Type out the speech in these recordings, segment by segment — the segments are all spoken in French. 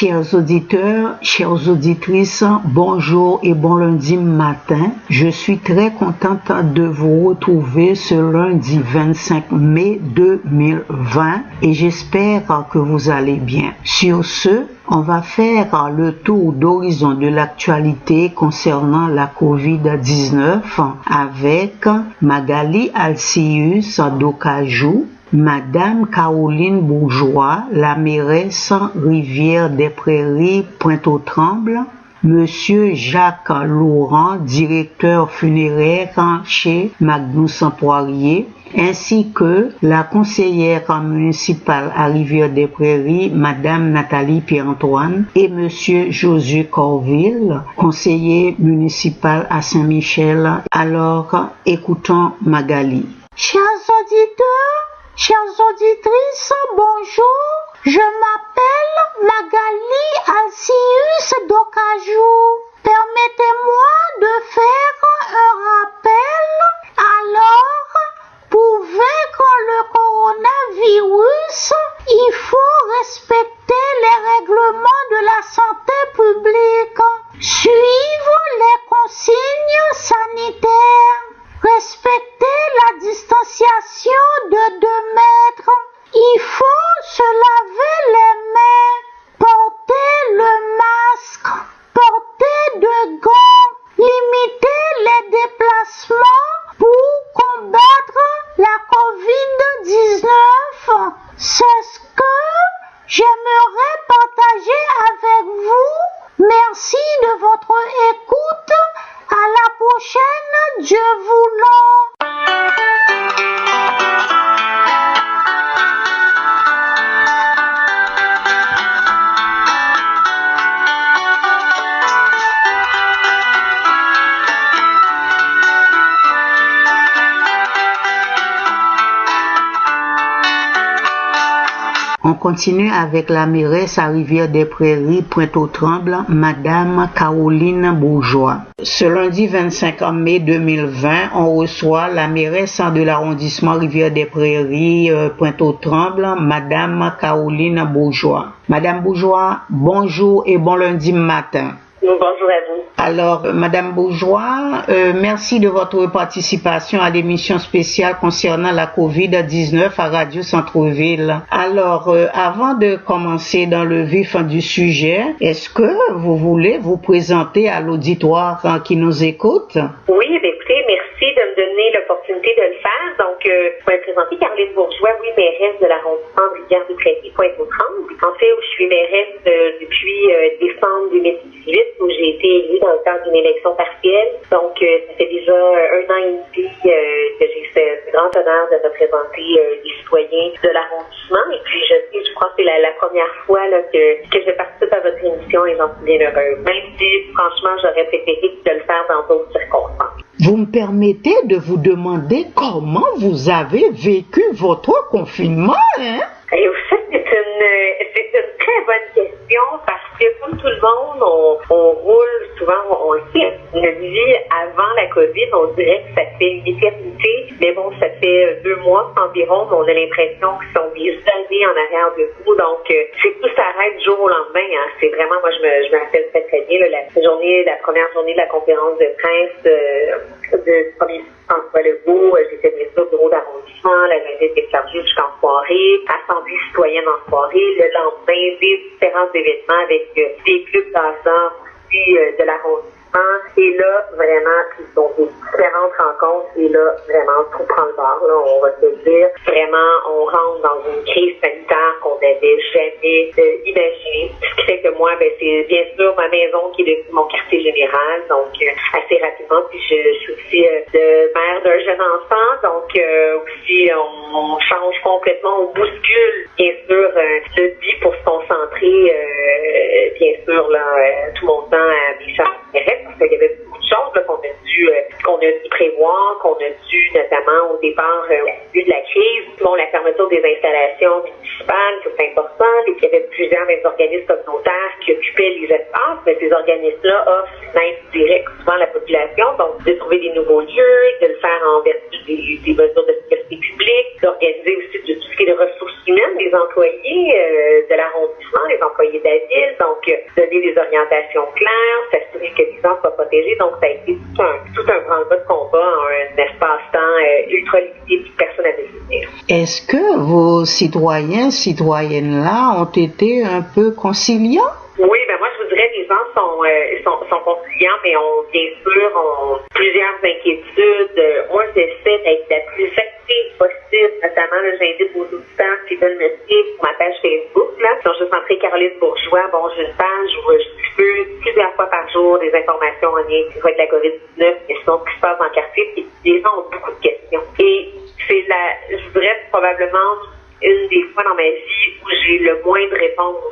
Chers auditeurs, chères auditrices, bonjour et bon lundi matin. Je suis très contente de vous retrouver ce lundi 25 mai 2020 et j'espère que vous allez bien. Sur ce, on va faire le tour d'horizon de l'actualité concernant la COVID-19 avec Magali Alcius d'Ocajou, Madame Caroline Bourgeois, la mairesse Rivière-des-Prairies, Pointe-aux-Trembles, Monsieur Jacques Laurent, directeur funéraire chez Magnus Poirier, ainsi que la conseillère municipale à Rivière-des-Prairies, Madame Nathalie Pierre-Antoine, et Monsieur Josué Corville, conseiller municipal à Saint-Michel. Alors, écoutons Magali. Chers auditeurs, chères auditrices, bonjour. Je m'appelle Magali Alcius d'Ocajou. Permettez-moi de faire un rappel. Alors, pour vaincre le coronavirus, il faut respecter les règlements de la santé publique, suivre les consignes sanitaires, respecter la distanciation de 2 mètres. Il faut se laver les mains, porter le masque, porter de gants, limiter les déplacements pour combattre la COVID-19. C'est ce que j'aimerais partager avec vous. Merci de votre écoute. À la prochaine, Dieu voulant. On continue avec la mairesse à Rivière-des-Prairies, Pointe-aux-Trembles, Madame Caroline Bourgeois. Ce lundi 25 mai 2020, on reçoit la mairesse de l'arrondissement Rivière-des-Prairies, Pointe-aux-Trembles, Madame Caroline Bourgeois. Madame Bourgeois, bonjour et bon lundi matin. Bonjour à vous. Alors, Madame Bourgeois, merci de votre participation à l'émission spéciale concernant la COVID-19 à Radio Centre-Ville. Alors, avant de commencer dans le vif du sujet, est-ce que vous voulez vous présenter à l'auditoire qui nous écoute? Oui, écoutez, merci de me donner l'opportunité de le faire. Donc, je vais me présenter Caroline Bourgeois, oui, mairesse de l'arrondissement Rivière-des-Prairies, Pointe-aux-Trembles. En fait, je suis mairesse depuis décembre 2018, où j'ai été élue dans le cadre d'une élection partielle. Donc, ça fait déjà 1 an et demi que j'ai ce grand honneur de représenter les citoyens de l'arrondissement. Et puis, je crois que c'est la première fois là, que je participe à votre émission et j'en suis bien heureuse. Même si, franchement, j'aurais préféré de le faire dans d'autres circonstances. Vous me permettez de vous demander comment vous avez vécu votre confinement, hein? Et au fait, c'est une très bonne question parce que comme tout le monde, on roule souvent, on le sait, notre vie avant la COVID, on dirait que ça fait une éternité, mais bon, ça fait 2 mois environ, mais on a l'impression qu'ils sont des années en arrière de vous, donc c'est tout s'arrête du jour au lendemain, hein. C'est vraiment, moi je me rappelle très très bien, là, la première journée de la conférence de presse de premier François Legault, j'étais bien sûr au bureau d'arrondissement, la journée était chargée jusqu'en soirée, assemblée citoyenne en soirée, le lendemain, des différents événements avec des clubs dansants aussi de l'arrondissement. Et là, vraiment, ils ont des différentes rencontres et là, vraiment, tout prend le bord, là, on va se dire. Vraiment, on rentre dans une crise sanitaire qu'on n'avait jamais imaginée. Ce qui fait que moi, c'est bien sûr ma maison qui est mon quartier général, donc assez rapidement. Puis je suis aussi mère d'un jeune enfant, donc aussi on change complètement, on bouscule, bien sûr, notre vie pour se concentrer, bien sûr, là, tout mon temps à mes charges parce qu'il y avait beaucoup de choses là, qu'on a dû prévoir, qu'on a dû notamment au départ, au début de la crise, bon, la fermeture des installations municipales, c'est important, et qu'il y avait plusieurs des organismes communautaires qui occupaient les espaces, mais ces organismes-là offrent une aide directe souvent à la population, donc de trouver des nouveaux lieux, de le faire en vertu des mesures de sécurité publique, d'organiser aussi tout ce qui est de ressources humaines, des employés de l'arrondissement, les employés de la ville, donc passé. Donc, ça a été tout un branle-bas de combat, un espace-temps ultra limité, plus personne à définir. Est-ce que vos citoyennes-là ont été un peu conciliants? Oui, ben moi, je vous dirais, les gens sont conciliants, mais ont bien sûr plusieurs inquiétudes. Moi, j'essaie d'être la plus active possible, notamment, là, j'invite vos auditeurs qui veulent me suivre sur ma page Facebook, là. Donc, je suis entrée Caroline Bourgeois. Bon, j'ai une page où je diffuse plusieurs fois par jour des informations en lien avec la COVID-19, mais sinon, ce qui se passe dans le quartier, puis les gens ont beaucoup de questions. Et c'est je dirais, probablement une des fois dans ma vie où j'ai le moins de réponses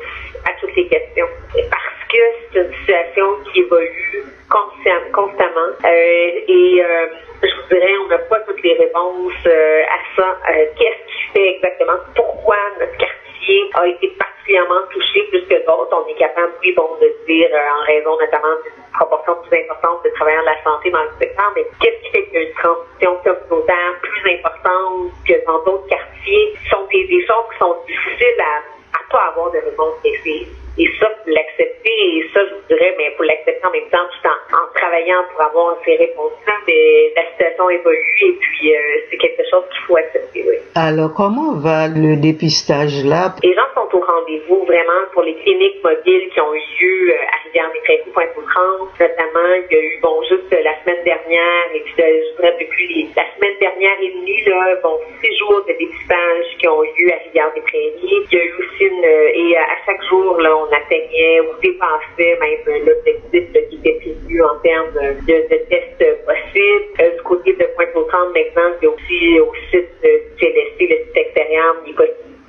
à toutes les questions. Parce que c'est une situation qui évolue constamment. Je vous dirais, on n'a pas toutes les réponses à ça. Qu'est-ce qui fait exactement? Pourquoi notre quartier a été particulièrement touché plus que d'autres? On est capable, oui, bon, de dire, en raison notamment d'une proportion plus importante de travailleurs de la santé dans le secteur, mais qu'est-ce qui fait qu'il y a une transition communautaire plus importante que dans d'autres quartiers? Ce sont des choses qui sont difficiles à pas avoir de réponse précise. Et ça, pour l'accepter, et ça, je vous dirais, mais pour l'accepter en même temps, tout en travaillant pour avoir ces réponses-là, mais la situation évolue et puis c'est quelque chose qu'il faut accepter, oui. Alors, comment va le dépistage là? Les gens sont au rendez-vous, vraiment, pour les cliniques mobiles qui ont eu lieu à Rivière-des-Prairies, Pointe-aux-Trembles, notamment, il y a eu, bon, juste la semaine dernière, et puis je dirais depuis la semaine dernière et demie, là, bon, 6 jours de dépistage qui ont eu lieu à Rivière-des-Prairies. Il y a eu aussi et à chaque jour, là, on atteignait ou dépassait même l'objectif qui était prévu en termes de tests possibles. Du côté de Pointe-aux-Trembles, maintenant, il y a aussi au site du CLSC, le site extérieur, il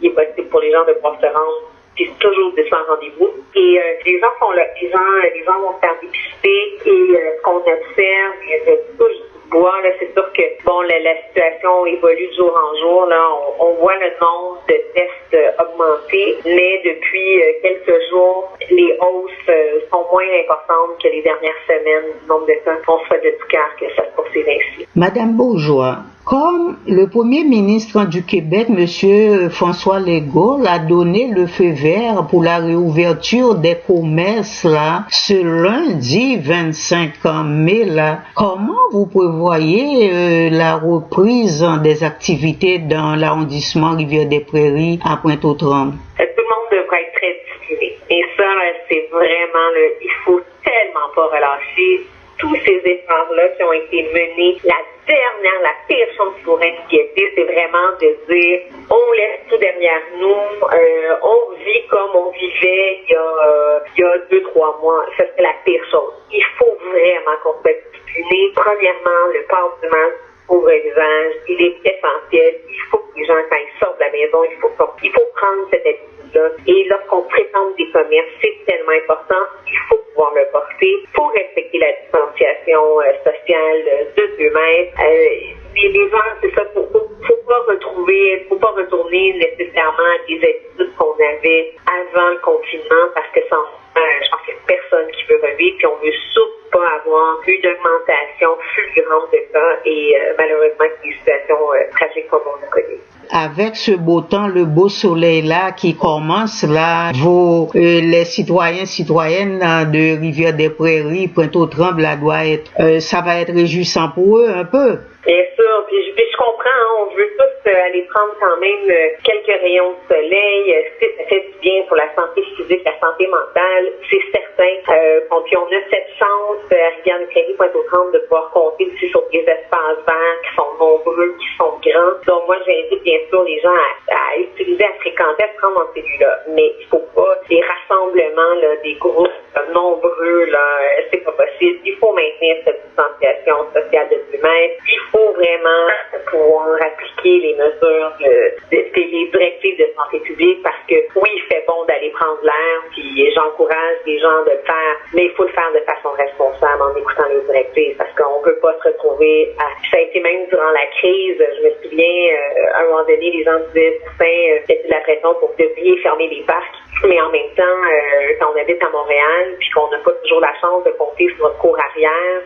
est possible pour les gens de pouvoir se rendre. Puis c'est toujours des rendez-vous. Et les gens sont là, les gens vont se faire dépister et ce qu'on observe, je touche du bois, là, c'est sûr que bon, la situation évolue de jour en jour. Là, on voit le nombre de tests augmenter, mais depuis quelques jours, les hausses sont moins importantes que les dernières semaines du nombre de cas. On se fait de tout cœur que ça se poursuive ainsi. Madame Bourgeois, comme le Premier ministre du Québec, M. François Legault, a donné le feu vert pour la réouverture des commerces là, ce lundi 25 mai, là, comment vous prévoyez la reprise des activités dans l'arrondissement Rivière-des-Prairies à Pointe-aux-Trembles? Tout le monde devrait être très discipliné. Et ça, c'est vraiment, il faut tellement pas relâcher tous ces efforts-là qui ont été menés. La pire chose qui pourrait nous guetter, c'est vraiment de dire, on laisse tout derrière nous, on vit comme on vivait il y a 2-3 mois. Ça, c'est la pire chose. Il faut vraiment qu'on soit discipliné. Premièrement, le port du masque au visage, il est essentiel. Il faut que les gens, quand ils sortent de la maison, il faut prendre cette habitude-là. Et lorsqu'on fréquente des commerces, c'est tellement important. Il faut pouvoir le porter. Il faut respecter la distanciation sociale de 2 mètres. Les gens, c'est ça, faut pas retourner nécessairement à des habitudes qu'on avait avant le confinement parce que sans je pense qu'il n'y a personne qui veut revivre, puis on veut surtout pas avoir une augmentation fulgurante de cas et malheureusement des situations tragiques comme on a connu. Avec ce beau temps, le beau soleil là qui commence là, les citoyennes de Rivière-des-Prairies, Pointe-aux-Trembles, là ça va être réjouissant pour eux un peu. Bien sûr, puis je comprends, hein, on veut tous aller prendre quand même quelques rayons de soleil, ça fait du bien pour la santé physique, la santé mentale, c'est certain. Puis on a cette chance à Rivière-des-Prairies, Pointe-aux-Trembles de pouvoir compter aussi sur des espaces verts qui sont nombreux, qui sont grands. Donc moi j'invite bien sûr les gens à utiliser, à fréquenter, à se prendre dans ces lieux-là. Mais il faut pas des rassemblements, là, des groupes nombreux, là, c'est pas possible. Il faut maintenir cette distanciation sociale de 2 mètres. Il faut vraiment pouvoir appliquer les mesures, les directives de santé publique parce que oui, il fait bon d'aller prendre l'air, puis j'encourage les gens de le faire, mais il faut le faire de façon responsable en écoutant les directives parce qu'on peut pas se retrouver ça a été même durant la crise, je me souviens, à un moment donné, les gens disaient, c'était de la pression pour devriez fermer les parcs. Mais en même temps, quand on habite à Montréal, puis qu'on n'a pas toujours la chance de compter sur notre cour arrière,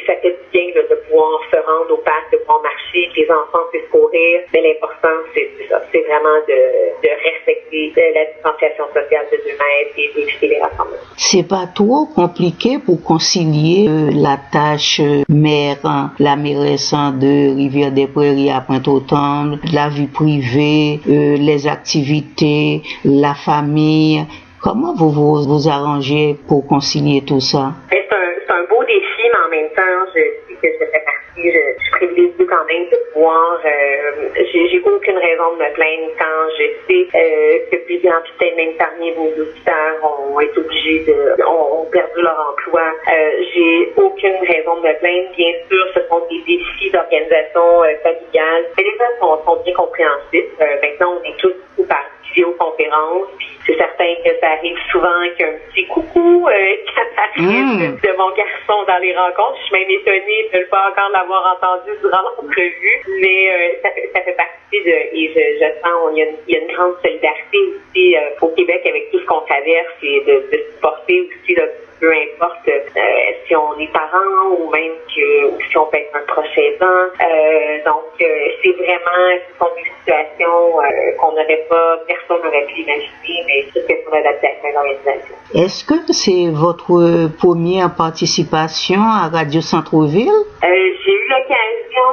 ça fait du bien de pouvoir se rendre au parc, de pouvoir marcher, que les enfants puissent courir. Mais l'important, c'est ça, c'est vraiment de respecter la distanciation sociale de 2 mètres et d'éviter les rassemblements. c'est pas trop compliqué pour concilier la tâche mère, la mairesse de Rivière-des-Prairies à Pointe-aux-Trembles, la vie privée, les activités, la famille. Comment vous arrangez pour concilier tout ça? C'est un beau défi, mais en même temps, je sais que je fais partie, je privilégie quand même de pouvoir, j'ai aucune raison de me plaindre quand je sais que plusieurs, peut-être même parmi vos auditeurs, ont été obligés ont perdu leur emploi. J'ai aucune raison de me plaindre. Bien sûr, ce sont des défis d'organisation familiale, mais les gens sont bien compréhensifs. Maintenant, on est tous par vidéoconférence, puis c'est certain que ça arrive souvent qu'un petit coucou de mon garçon dans les rencontres. Je suis même étonnée de ne pas encore l'avoir entendu durant l'entrevue, mais ça fait partie et je sens il y a une grande solidarité aussi au Québec avec tout ce qu'on traverse et de supporter aussi là, peu importe si on est parent ou même si on peut être un proche aidant. Donc, c'est vraiment, ce sont des situations personne n'aurait pu imaginer, mais c'est une question d'adaptation et d'organisation. Est-ce que c'est votre première participation à Radio Centre-Ville? J'ai eu l'occasion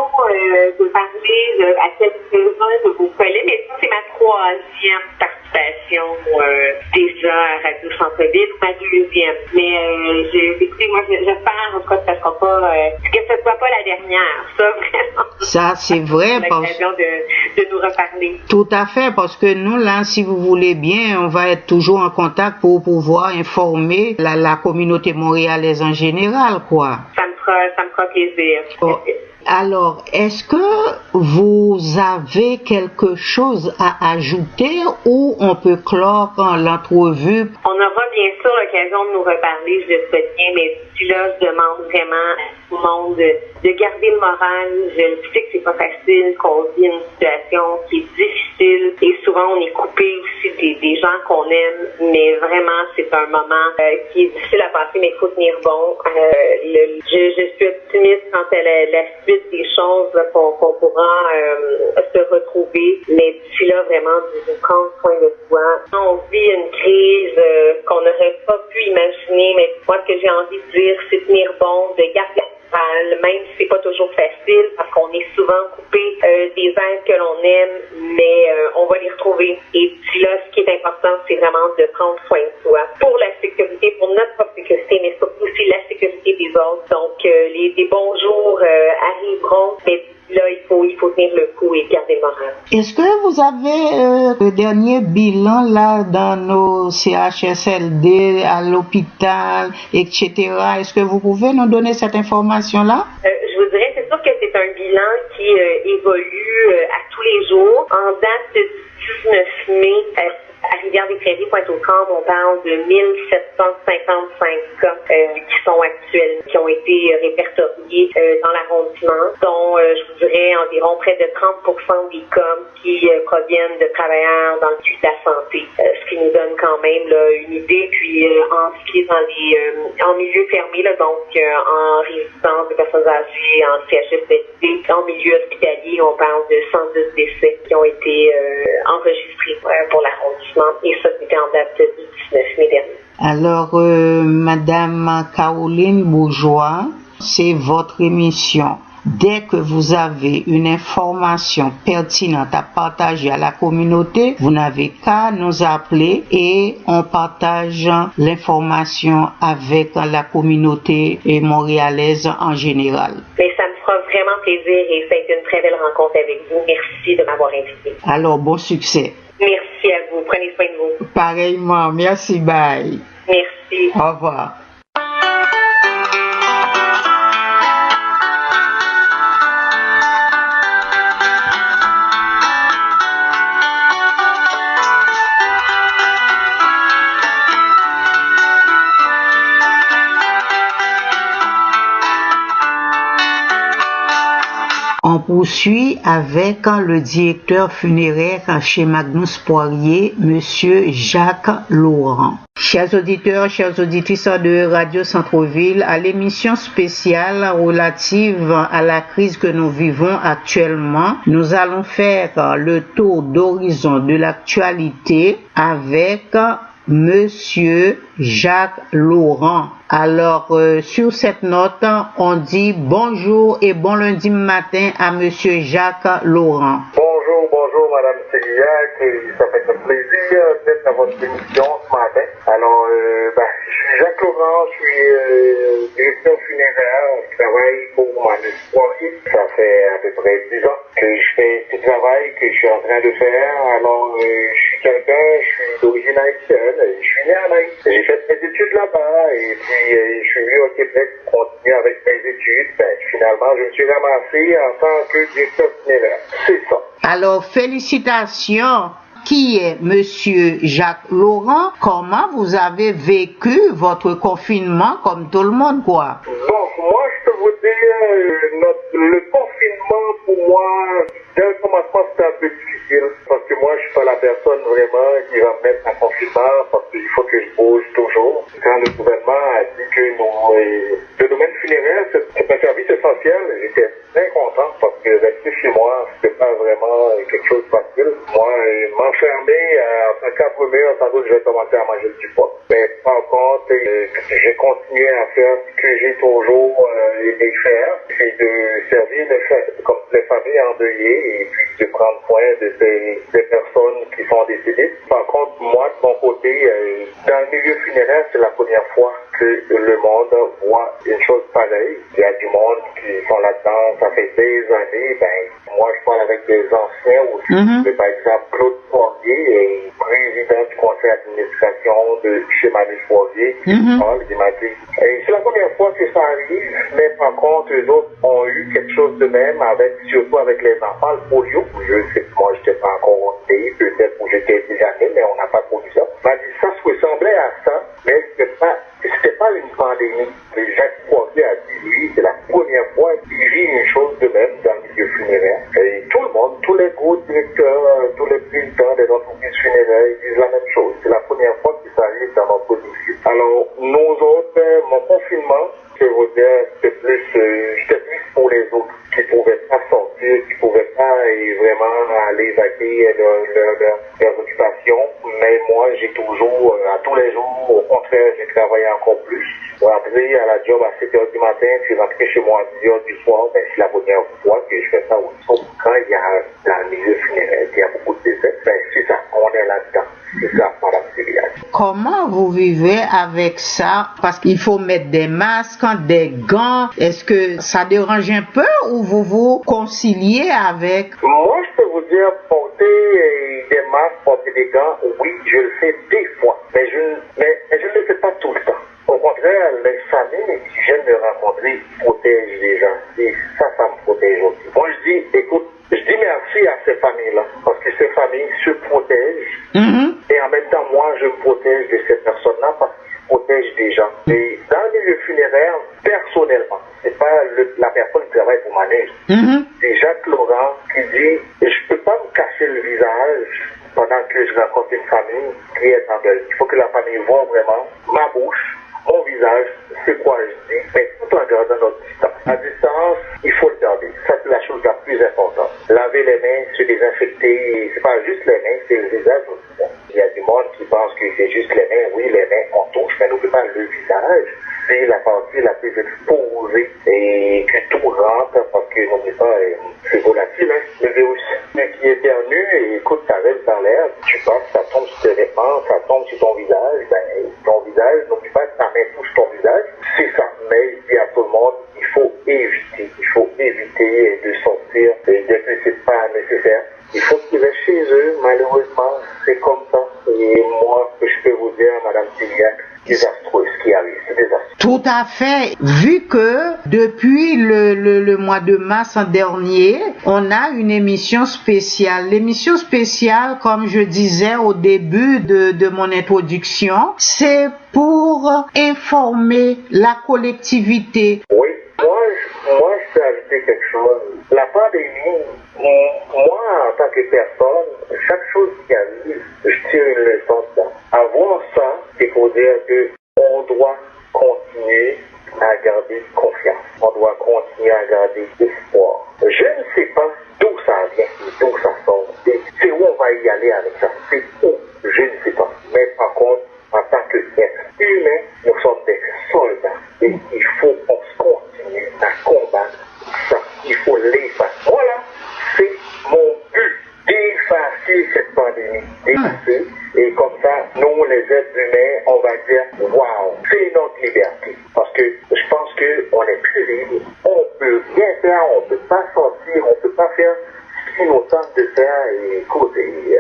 de parler à quelques-uns de vos collègues, mais ça, c'est ma troisième participation déjà à Radio Centre-Ville, ma deuxième. Mais écoutez, moi, j'espère en tout cas que ça ne sera pas, que ce ne soit pas la dernière. Ça, vraiment. Ça, c'est vrai. L'occasion de nous reparler. Tout à fait, parce que nous, là, si vous voulez bien, on va être toujours en contact pour pouvoir informer la communauté montréalaise en général, quoi. Ça me fera plaisir. Oh. Alors, est-ce que vous avez quelque chose à ajouter ou on peut clore l'entrevue? On aura bien sûr l'occasion de nous reparler, je le souhaite bien, mais d'ici là, je demande vraiment à tout le monde de garder le moral. Je sais que c'est pas facile, qu'on vit une situation qui est difficile et souvent on est coupé aussi des gens qu'on aime, mais vraiment c'est un moment qui est difficile à passer, mais il faut tenir bon. Je suis optimiste quant à la suite des choses qu'on pourra se retrouver, mais d'ici là vraiment de prendre soin de soi. On vit une crise qu'on n'aurait pas pu imaginer, mais moi ce que j'ai envie de dire, c'est tenir bon, de garder même si c'est pas toujours facile parce qu'on est souvent coupé des êtres que l'on aime, mais on va les retrouver. Et d'ici là, ce qui est important, c'est vraiment de prendre soin de soi pour la sécurité, pour notre propre sécurité, mais surtout aussi la sécurité des autres. Donc, des bons jours arriveront, mais là, il faut tenir le coup et garder le moral. Est-ce que vous avez le dernier bilan là dans nos CHSLD, à l'hôpital, etc. Est-ce que vous pouvez nous donner cette information-là? Je vous dirais, c'est sûr que c'est un bilan qui évolue à tous les jours. En date du 19 mai, à Rivière-des-Prairies, Pointe-aux-Trembles, on parle de 1755 cas qui ont été répertoriés dans l'arrondissement, dont je vous dirais environ près de 30% des cas qui proviennent de travailleurs dans le milieu de la santé, ce qui nous donne quand même là, une idée. Puis en ce qui est en milieu fermé, là, donc en résidence de personnes âgées, en CHSLD, en milieu hospitalier, on parle de 110 décès qui ont été enregistrés pour l'arrondissement. Et ça, c'était en date du 19 mai dernier. Alors, Madame Caroline Bourgeois, c'est votre émission. Dès que vous avez une information pertinente à partager à la communauté, vous n'avez qu'à nous appeler et on partage l'information avec la communauté montréalaise en général. Mais ça me fera vraiment plaisir et ça a été une très belle rencontre avec vous. Merci de m'avoir invité. Alors, bon succès. Merci à vous. Prenez soin de vous. Pareillement. Merci. Bye. Merci. Au revoir. On poursuit avec le directeur funéraire chez Magnus Poirier, Monsieur Jacques Laurent. Chers auditeurs, chères auditrices de Radio Centre-Ville, à l'émission spéciale relative à la crise que nous vivons actuellement, nous allons faire le tour d'horizon de l'actualité avec Monsieur Jacques Laurent. Alors, sur cette note, on dit bonjour et bon lundi matin à Monsieur Jacques Laurent. Bonjour Madame Céliac, ça fait un plaisir d'être dans votre émission ce matin. Alors, je suis Jacques Laurent, je suis directeur funéraire, je travaille pour Manus Poirier. Ça fait à peu près 10 ans que je fais ce travail que je suis en train de faire. Alors, je suis je suis d'origine haïtienne, je suis né en Haïti. J'ai fait mes études là-bas et puis je suis venu au Québec pour continuer avec mes études. Finalement, je me suis ramassé en tant que directeur funéraire. C'est ça. Alors, félicitations. Qui est Monsieur Jacques Laurent? Comment vous avez vécu votre confinement comme tout le monde, quoi? Bon, moi, je peux vous dire, le confinement, pour moi, dès le commencement, c'était un peu difficile. Parce que moi, je suis pas la personne vraiment qui va me mettre en confinement parce qu'il faut que je bouge toujours. Quand le gouvernement a dit que le domaine funéraire, c'est un service essentiel, j'étais très content parce que rester chez moi, c'était pas vraiment quelque chose de facile. Moi, m'enfermer en 4 murs, sans doute je vais commencer à manger du poids. Mais par contre, j'ai continué à faire ce que j'ai toujours aimé faire, c'est de servir les familles endeuillées et puis de prendre soin de ces personnes qui sont décédées. Par contre, moi, de mon côté, dans le milieu funéraire, c'est la première fois que le monde voit une chose pareille. Il y a du monde qui sont là-dedans, ça fait des années. Moi, je parle avec des anciens aussi. Par exemple, Claude Poirier, président du conseil d'administration de chez Manus Poirier, il m'a dit, c'est la première fois que ça arrive, mais par contre, eux autres ont eu quelque chose de même, surtout avec les enfants, le polio. Je sais que moi, je n'étais pas encore né, peut-être où j'étais déjà né, mais on n'a pas connu ça. Il m'a dit, ça se ressemblait à ça, mais c'était pas une pandémie. Mais Jacques Poirier a dit, lui, c'est la première fois qu'il vit une chose de même dans le milieu funéraire. Et tout le monde, tous les gros directeurs, tous les présidents des entreprises funéraires, ils disent la même chose. C'est la première fois que ça arrive dans notre milieu. Alors, nous autres, mon confinement, je veux dire, j'étais plus pour les autres qui ne pouvaient pas sortir, qui ne pouvaient pas vraiment aller vaquer leurs occupations. Mais moi, j'ai toujours, à tous les jours, au contraire, j'ai travaillé encore plus. Rentrer à la job à 7h du matin, puis rentrer chez moi à 10h du soir, c'est la première fois que je fais ça aussi. Sauf quand il y a, dans le milieu funéraire, il y a beaucoup de décès, c'est ça, on est là-dedans. C'est ça, Madame Céliac. Comment vous vivez avec ça? Parce qu'il faut mettre des masques, des gants. Est-ce que ça dérange un peu ou vous vous conciliez avec? Moi, je peux vous dire, porter des masques, porter des gants, oui, je le fais des fois. Mais je ne le fais pas tout le temps. Au contraire, les familles qui viennent me rencontrer protègent les gens. Et ça me protège aussi. Moi, je dis merci à ces familles-là. Parce que ces familles se protègent. Et en même temps, moi, je me protège de ces personnes-là parce qu'ils protègent des gens. Et dans le milieu funéraire, personnellement, c'est pas la personne qui travaille pour Manus. C'est Jacques Laurent qui dit, je peux pas me cacher le visage pendant que je rencontre une famille qui est en deuil. Il faut que la famille voit vraiment ma bouche, mon visage, c'est quoi je dis, mais tout en gardant notre distance. À distance, il faut le garder. Ça, c'est la chose la plus importante. Laver les mains, se désinfecter, c'est pas juste les mains, c'est le visage aussi. Il y a du monde qui pense que c'est juste les mains. Oui, les mains, on touche, mais n'oublie pas le visage. C'est la partie la plus exposée et que tout rentre parce que n'oublie pas, c'est volatile, le virus. Mais qui éternue et écoute, ça reste dans l'air, tu passes, ça tombe sur tes vêtements, ça tombe sur ton visage, ton visage, n'oublie pas que ta main touche ton visage, c'est ça. Mais je dis à tout le monde, il faut éviter de sortir dès que c'est pas nécessaire. Il faut qu'ils restent chez eux, malheureusement, c'est comme ça. Et moi, ce que je peux vous dire, Madame Céliac, désastreux ce qui arrive, c'est désastreux. Tout à fait. Vu que depuis le mois de mars dernier, on a une émission spéciale. L'émission spéciale, comme je disais au début de mon introduction, c'est pour informer la collectivité. Oui, moi je peux ajouter quelque chose. La pandémie, moi en tant que personne, chaque chose qui arrive, je tire une leçon de ça. Avoir ça, c'est pour dire que on doit continuer à garder confiance. On doit continuer à garder espoir. Je ne sais pas d'où ça vient, d'où ça sort. C'est où on va y aller avec ça. C'est où? Je ne sais pas. Mais par contre, dépasser. Et comme ça, nous, les êtres humains, on va dire, waouh, c'est notre liberté. Parce que je pense qu'on est plus libre. On peut rien faire, on peut pas sortir, on peut pas faire ce qui nous tente de faire. Et écoute,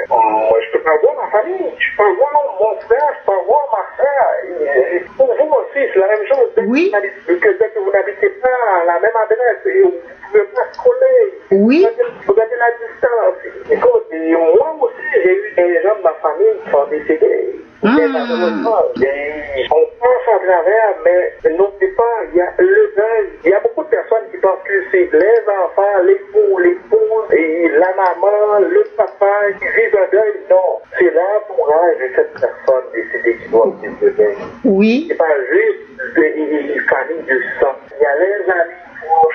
moi, je peux pas voir ma famille, je peux pas voir mon frère, je peux pas voir ma soeur. Et pour vous aussi, c'est la même chose. Oui. Dès que vous n'habitez pas à la même adresse, et vous ne pouvez pas se coller. Oui. Vous gardez la distance. Écoute, et moi aussi, j'ai eu des gens de ma famille qui sont décédés. Malheureusement. Et on passe à travers, mais n'oubliez pas, il y a le deuil. Il y a beaucoup de personnes qui pensent que c'est les enfants, l'époux, l'épouse, et la maman, le papa qui vivent un deuil. Non, c'est l'entourage de cette personne décédée qui doit vivre le deuil. Oui. C'est pas juste les familles de sang. Il y a les amis.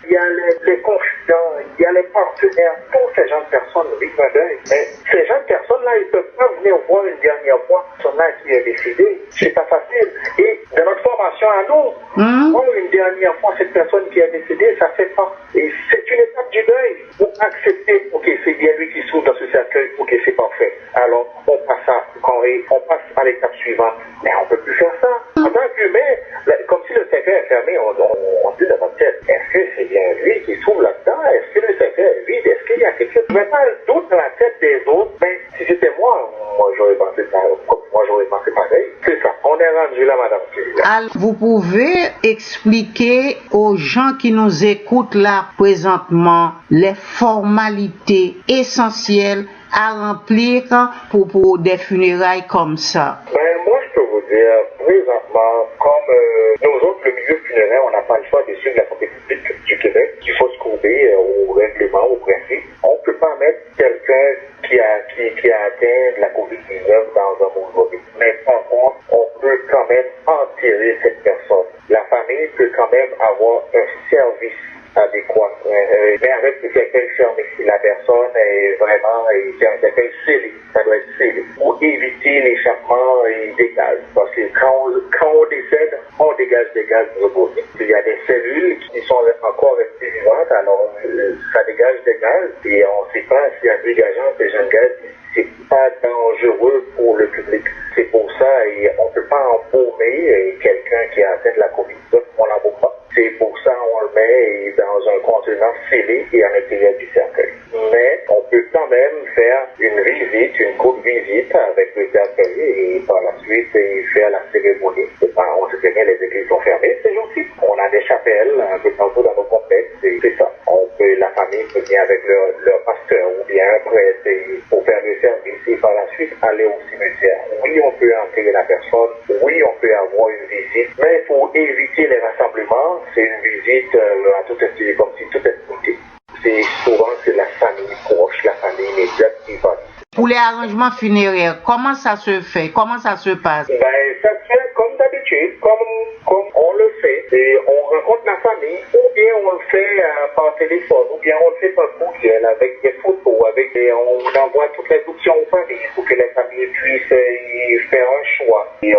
Il y a les confidents, il y a les partenaires, tous ces gens de personnes vivent un deuil. Mais ces gens de personnes-là, ils ne peuvent pas venir voir une dernière fois cette personne-là qui est décédée. C'est pas facile. Et dans notre formation à nous, voir une dernière fois cette personne qui est décédée, ça fait pas. Et c'est une étape du deuil. Pour accepter, ok, c'est bien lui qui se trouve dans ce cercueil, ok, c'est parfait. Alors, on passe à l'étape suivante. Mais on ne peut plus faire ça. En tant qu'humain, comme si le cercueil est fermé, on dit dans notre tête, est-ce que c'est bien lui qui se trouve là-dedans? Est-ce que le cercueil est vide? Est-ce qu'il y a quelque chose? Je ne mets pas le doute dans la tête des autres, mais si c'était moi j'aurais pensé pareil. C'est ça. On est rendu là, madame. Alors, vous pouvez expliquer aux gens qui nous écoutent là présentement les formalités essentielles à remplir pour des funérailles comme ça? Moi, je peux vous dire, présentement, comme nous autres, le milieu funéraire, on n'a pas le choix de suivre la santé publique du Québec. Il faut se couper au règlement, au principe. On ne peut pas mettre quelqu'un qui a atteint la COVID-19 dans un mausolée. Mais par contre, on peut quand même enterrer cette personne. La famille peut quand même avoir un service adéquat. Mais avec le cercueil fermé, si la personne est vraiment un cercueil scellé, ça doit être scellé. Pour éviter l'échappement des gaz. Parce que quand on décède, on dégage des gaz robotiques. Il y a des cellules qui sont encore restées vivantes, alors ça dégage des gaz et on ne sait pas si en dégageant ces jeunes gaz, c'est pas dangereux pour le public. C'est pour ça et on ne peut pas embaumer quelqu'un qui a atteint de la COVID-19, on l'embaume pas. C'est pour ça on le met dans un contenant scellé et à l'intérieur du cercueil. Mais on peut quand même faire une visite, une courte visite avec le cercueil et par la suite faire la cérémonie. On sait bien les églises sont fermées ces jours-ci. On a des chapelles un peu partout dans nos complexes et c'est ça. La famille peut venir avec leur pasteur ou bien un prêtre pour faire le service et par la suite aller au cimetière. Oui, on peut enterrer la personne. Oui, on peut avoir une visite. Mais pour éviter les rassemblements, c'est une visite à tout est comme si tout est compté. C'est souvent c'est la famille proche, la famille immédiate qui va. Pour les arrangements funéraires, comment ça se fait? Comment ça se passe? Ça se fait comme d'habitude, comme on le fait. Et on rencontre la famille, ou bien on le fait par téléphone, ou bien on le fait par courriel avec des photos, on envoie toutes les options aux familles pour que les familles puissent faire un choix. Et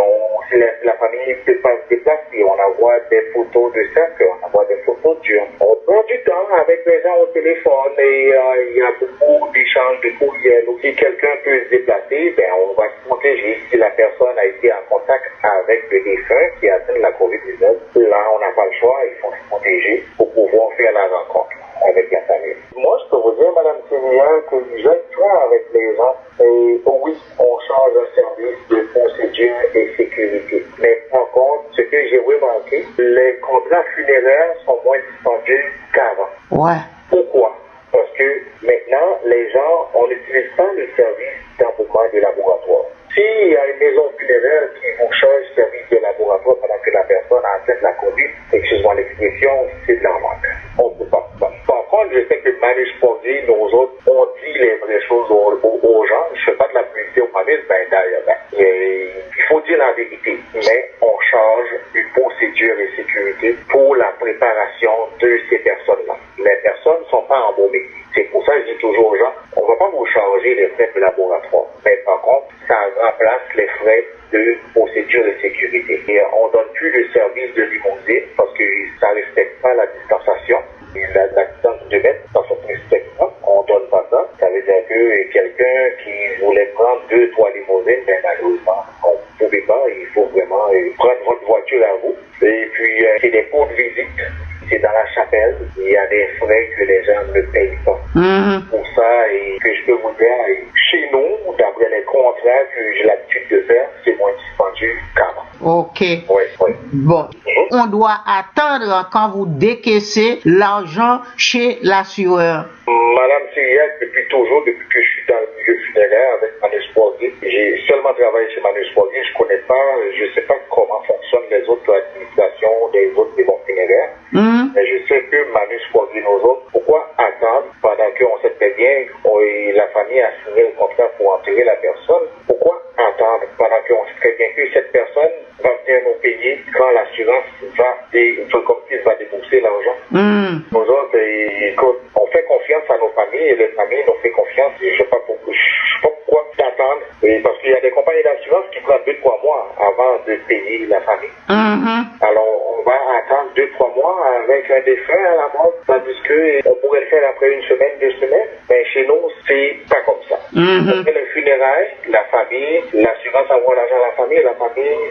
si la famille ne peut pas se déplacer, on envoie des photos de cercle, on envoie des photos d'urne. On prend du temps avec les gens au téléphone et il y a beaucoup d'échanges de courriel. Ou si quelqu'un peut se déplacer, on va se protéger. Si la personne a été en contact avec le défunt qui a atteint la COVID-19, là on n'a pas le choix, il faut se protéger pour pouvoir faire la rencontre avec la famille. Moi, je peux vous dire, Madame Sénéa, que j'actue avec les gens. Et oui, on change un service de procédure et sécurité. Mais par contre, ce que j'ai remarqué, les contrats funéraires sont moins dispendieux qu'avant. Ouais. Pourquoi? Parce que maintenant, les gens, on n'utilise pas le service d'embauchement de laboratoire. S'il y a une maison funéraire qui vous change service de laboratoire pendant que la personne a atteint la COVID, excusez-moi l'expression, c'est de l'arnaque. On ne peut pas. Par contre, je sais que Manage Sporty, nous autres, on dit les vraies choses aux gens. Je ne fais pas de la publicité au panel, d'ailleurs. Il faut dire la vérité. Mais on change une procédure et sécurité pour la préparation de ces personnes-là. Les personnes ne sont pas embaumées. C'est pour ça que je dis toujours aux gens, on ne va pas vous changer les frais de laboratoire. Mais par contre, ça remplace les frais de procédure et sécurité. Et on ne donne plus le service de limousine parce que ça ne respecte pas la distanciation. Et la distance de 2 mètres, ça ne respecte pas. On ne donne pas ça. Ça veut dire que quelqu'un qui voulait prendre 2-3 Pour ça, et que je peux vous dire, chez nous, d'après les contrats que j'ai l'habitude de faire, c'est moins dispendieux qu'avant. Ok. Oui. Bon, on doit attendre quand vous décaissez l'argent chez l'assureur. Madame Syriac, depuis toujours, depuis que je suis dans le milieu funéraire avec Manus Poirier, j'ai seulement travaillé chez Manus Poirier, je sais pas comment fonctionnent les autres administrations des autres maisons funéraires, mais je sais que Manus Poirier nous autres, pourquoi attendre pendant qu'on sait très bien que la famille a signé le contrat pour enterrer la personne, pourquoi attendre pendant qu'on sait très bien que cette personne va venir nous payer quand l'assurance va débourser l'argent. Nous autres, écoute, on fait confiance à nos familles et les familles nous font confiance. Je ne sais pas pourquoi d'attendre. Parce qu'il y a des compagnies d'assurance qui prennent 2-3 mois avant de payer la famille. Alors, on va attendre 2-3 mois avec un défunt à la mort, tandis qu'on pourrait le faire après 1 semaine, 2 semaines. Mais chez nous, c'est pas comme ça. On fait le funérailles, la famille, l'assurance envoie l'argent à la famille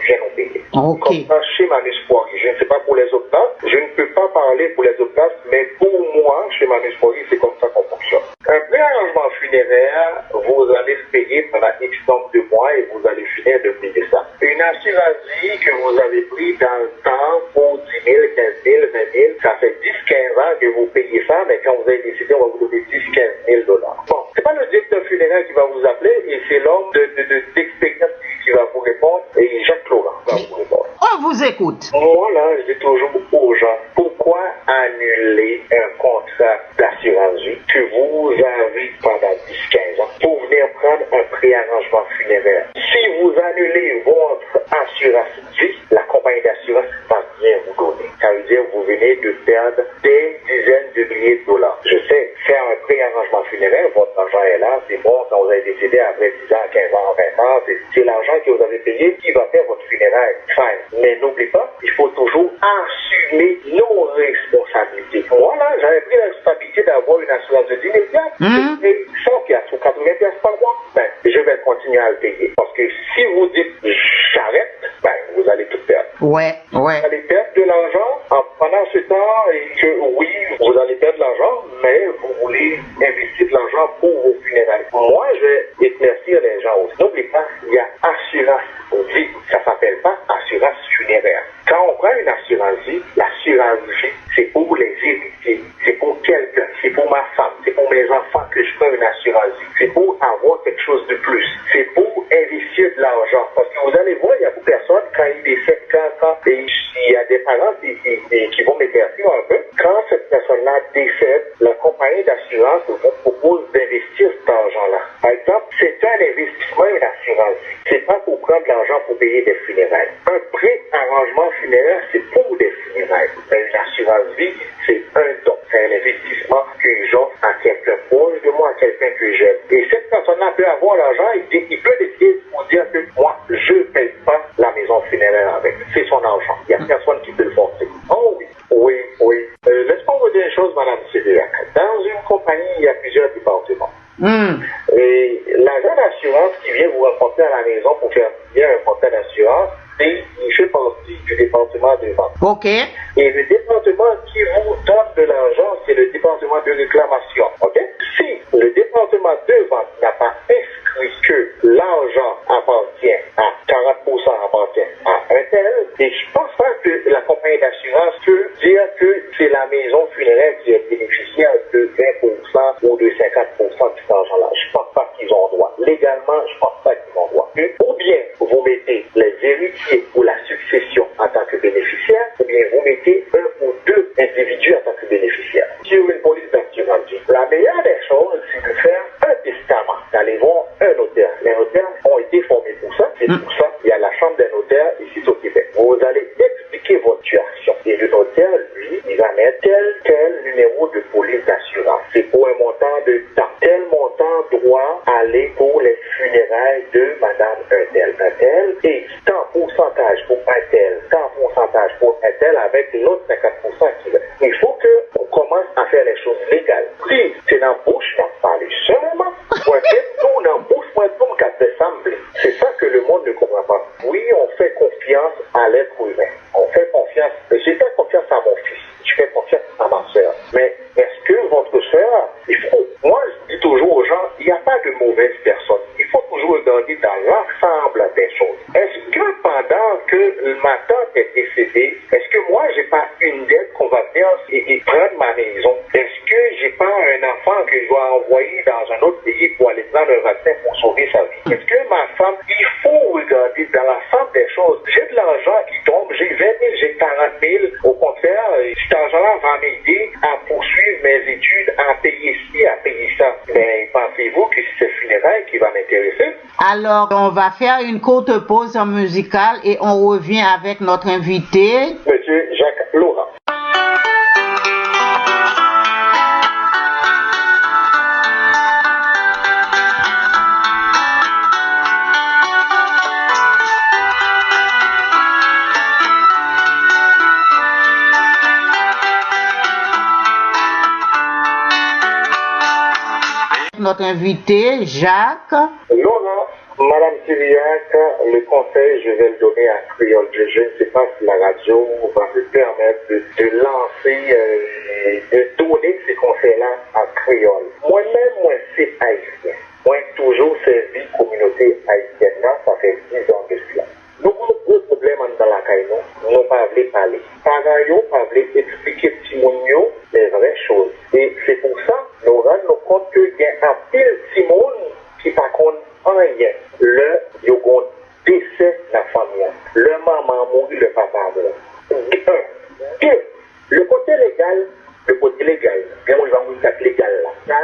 vient nous payer. Comme ça, chez Manus Poirier. Je ne sais pas pour les autres places, je ne peux pas parler pour les autres places, mais pour moi, chez Manus Poirier, c'est comme ça qu'on fonctionne. Un préarrangement funéraire, vous allez le payer pendant X nombre de mois et vous allez finir de payer ça. Une assurance vie que vous avez pris dans le temps pour 10 000, 15 000, 20 000, ça fait 10-15 ans que vous payez ça, mais quand vous avez décidé, on va vous donner 10-15 000 $. Bon, c'est pas le directeur funéraire qui va vous appeler et c'est l'homme d'expérience qui va vous répondre et Jacques Laurent va vous répondre. On vous écoute. Moi, là, je dis toujours aux gens, pourquoi annuler un contrat d'assurance vie que vous avez pendant 10-15 ans pour venir prendre un préarrangement funéraire? Si vous annulez votre assurance vie, la compagnie d'assurance va bien vous donner. Ça veut dire que vous venez de perdre des dizaines de milliers de $. Je sais, faire un préarrangement funéraire, votre argent est là, c'est bon, quand vous avez décidé après 10 ans, 15 ans, 20 ans, c'est l'argent que vous avez payé qui va faire votre funéraire. Fine. Mais n'oubliez pas, il faut toujours assumer nos responsabilités. Moi, là, j'avais pris la responsabilité d'avoir une assurance de 10 000 $, et 100 piastres ou 80 piastres par mois. Ben, je vais continuer à le payer. Parce que si vous dites j'arrête, ben, vous allez tout perdre. Ouais. Vous allez perdre de l'argent pendant ce temps et que oui, vous allez perdre de l'argent, mais vous voulez investir de l'argent pour vos funérailles. Moi, je vais éclaircir les gens aussi. N'oubliez pas, il y a assurance vie. Ça s'appelle pas assurance funéraire. Quand on prend une assurance vie, l'assurance vie, c'est pour les héritiers. C'est pour quelqu'un. C'est pour ma femme. C'est pour mes enfants que je prends une assurance vie. C'est pour avoir quelque chose de plus. C'est pour investir de l'argent. Parce que vous allez voir, il y a beaucoup de personnes, quand ils décèdent, et il y a des parents qui vont m'éclaircir un peu. Quand cette personne-là décède, la compagnie d'assurance vous propose d'investir cet argent-là. Par exemple, c'est un investissement, une assurance vie. C'est pas pour prendre de l'argent pour payer des funérailles. Un pré-arrangement funéraire, c'est pour des funérailles. Mais une assurance vie, c'est un don. C'est un investissement que j'offre à quelqu'un proche de moi, à quelqu'un que j'aime. Et cette personne-là peut avoir l'argent, il peut décider pour dire que moi, je ne paye pas la maison funéraire avec. C'est son argent. Il n'y a personne qui peut le forcer. Oh oui. Laisse-moi vous dire une chose, Madame Syriac. Dans une compagnie, il y a plusieurs départements. Et l'agent d'assurance qui vient vous rencontrer à la maison pour faire signer un contrat d'assurance, il fait partie du département de vente. Ok. Et le département qui vous donne de l'argent, c'est le département de réclamation. Ok? Si le département de vente n'a pas inscrit que l'argent appartient à 40% appartient à un tel, et je pense pas que la compagnie d'assurance peut dire que c'est la maison funéraire qui est bénéficiaire de 20% ou de 50% de cet argent-là. Je pense pas qu'ils ont droit. Légalement, je pense pas qu'ils ont droit. Ou bien vous mettez les héritiers ou la succession en tant que bénéficiaire, ou bien vous mettez un ou deux individus en tant que bénéficiaires. Sur une police d'assurance, la meilleure des choses, c'est de faire un testament, d'aller voir un notaire. Les notaires ont été formés pour ça. C'est pour ça qu'il y a la chambre des notaires ici au Québec. Vous allez expliquer votre situation. Et le notaire, lui, il va mettre tel numéro de police d'assurance. C'est pour un montant de temps. Tel montant doit aller pour les funérailles de Madame un tel, et tant pourcentage pour un tel, tant pourcentage pour un tel, avec l'autre 50% qui va. Il faut qu'on commence à faire les choses légales. Si c'est dans la bouche, on parle seulement, pour tout dans la bouche, pour tout qu'à s'assembler. C'est ça que le monde ne comprend pas. Oui, on fait confiance à l'être humain. On fait confiance. J'ai fait confiance à mon fils. Je fais confiance à ma soeur. Mais est-ce que votre soeur, il faut l'envoyer dans un autre pays pour aller prendre un vaccin pour sauver sa vie. Est-ce que ma femme, il faut regarder dans l'ensemble des choses. J'ai de l'argent qui tombe, j'ai 20 000, j'ai 40 000. Au contraire, cet argent-là va m'aider à poursuivre mes études, à payer ci, à payer ça. Mais pensez-vous que c'est funérailles qui va m'intéresser? Alors, on va faire une courte pause musicale et on revient avec notre invité, Monsieur Jacques Laurent. notre invité, Jacques. Laurent, Madame Syriac, le conseil, je vais le donner à Créole. Je ne sais pas si la radio va me permettre de lancer, de donner ces conseils-là à Créole. Moi-même, moi, c'est haïtien. Moi, toujours servi communauté haïtienne. Là, ça fait 10 ans de cela. Nous avons un gros problème dans la caille, nous n'avons pas voulu parler. Parents n'ont pas voulu expliquer petit monde les vraies choses. Et c'est pour ça, nous rendons compte qu'il y a un pile petit monde qui par contre rien. Le, il y a un décès de la famille. Le maman mourit, le papa mourit. Deux, le côté légal, bien on va vous dire légal là.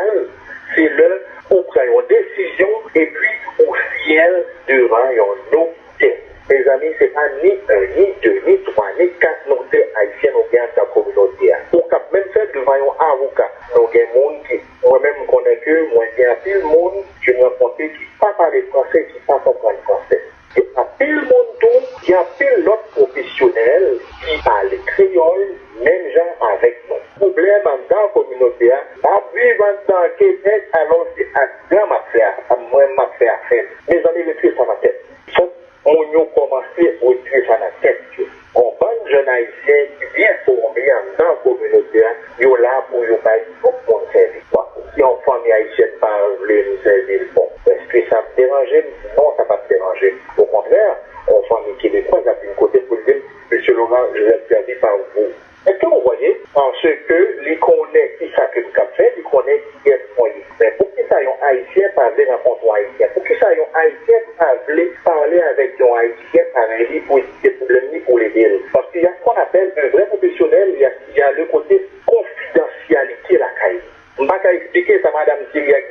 C'est le, on prend une décision et puis au ciel devant un notaire. Mes amis, c'est pas ni un, ni deux, ni trois, ni quatre notaires haïtiens ou bien dans la communauté. On peut même faire devant un avocat. Donc, il y a des gens qui, moi-même, connais que, moi, il y a pile de monde qui me rencontré qui ne parle pas le français, qui ne parle pas le français. Il y a pile de monde tout, il y a pile d'autres professionnels qui parlent créole, même gens avec nous. Problème dans la communauté, à vivre dans le Québec, alors c'est un grand affaire, à moi, ma affaire. Mes amis, le plus, ça ma tête. On a commencé à retirer ça dans la tête. On va un jeune haïtien qui vient former dans la communauté, il est là pour nous faire tout le monde servir. Si on famille haïtienne parle, nous servir, bon, est-ce que ça me dérange? Non, ça ne va pas me déranger. Au contraire, on famille québécoise a une côté pour dire, Monsieur Laurent, je vais me servir par vous. Est-ce que vous voyez? Parce que les connaît qui ça que nous avons fait, les connaît qui est moyen. Mais pour qui ça un haïtien parler rencontre un haïtien? Pour qui ça un haïtien parler avec un haïtien pareil pour des problèmes ni pour les villes? Parce qu'il y a ce qu'on appelle un vrai professionnel, il y a le côté confidentialité la caille. Je ne vais pas expliquer ça, Madame Syriac,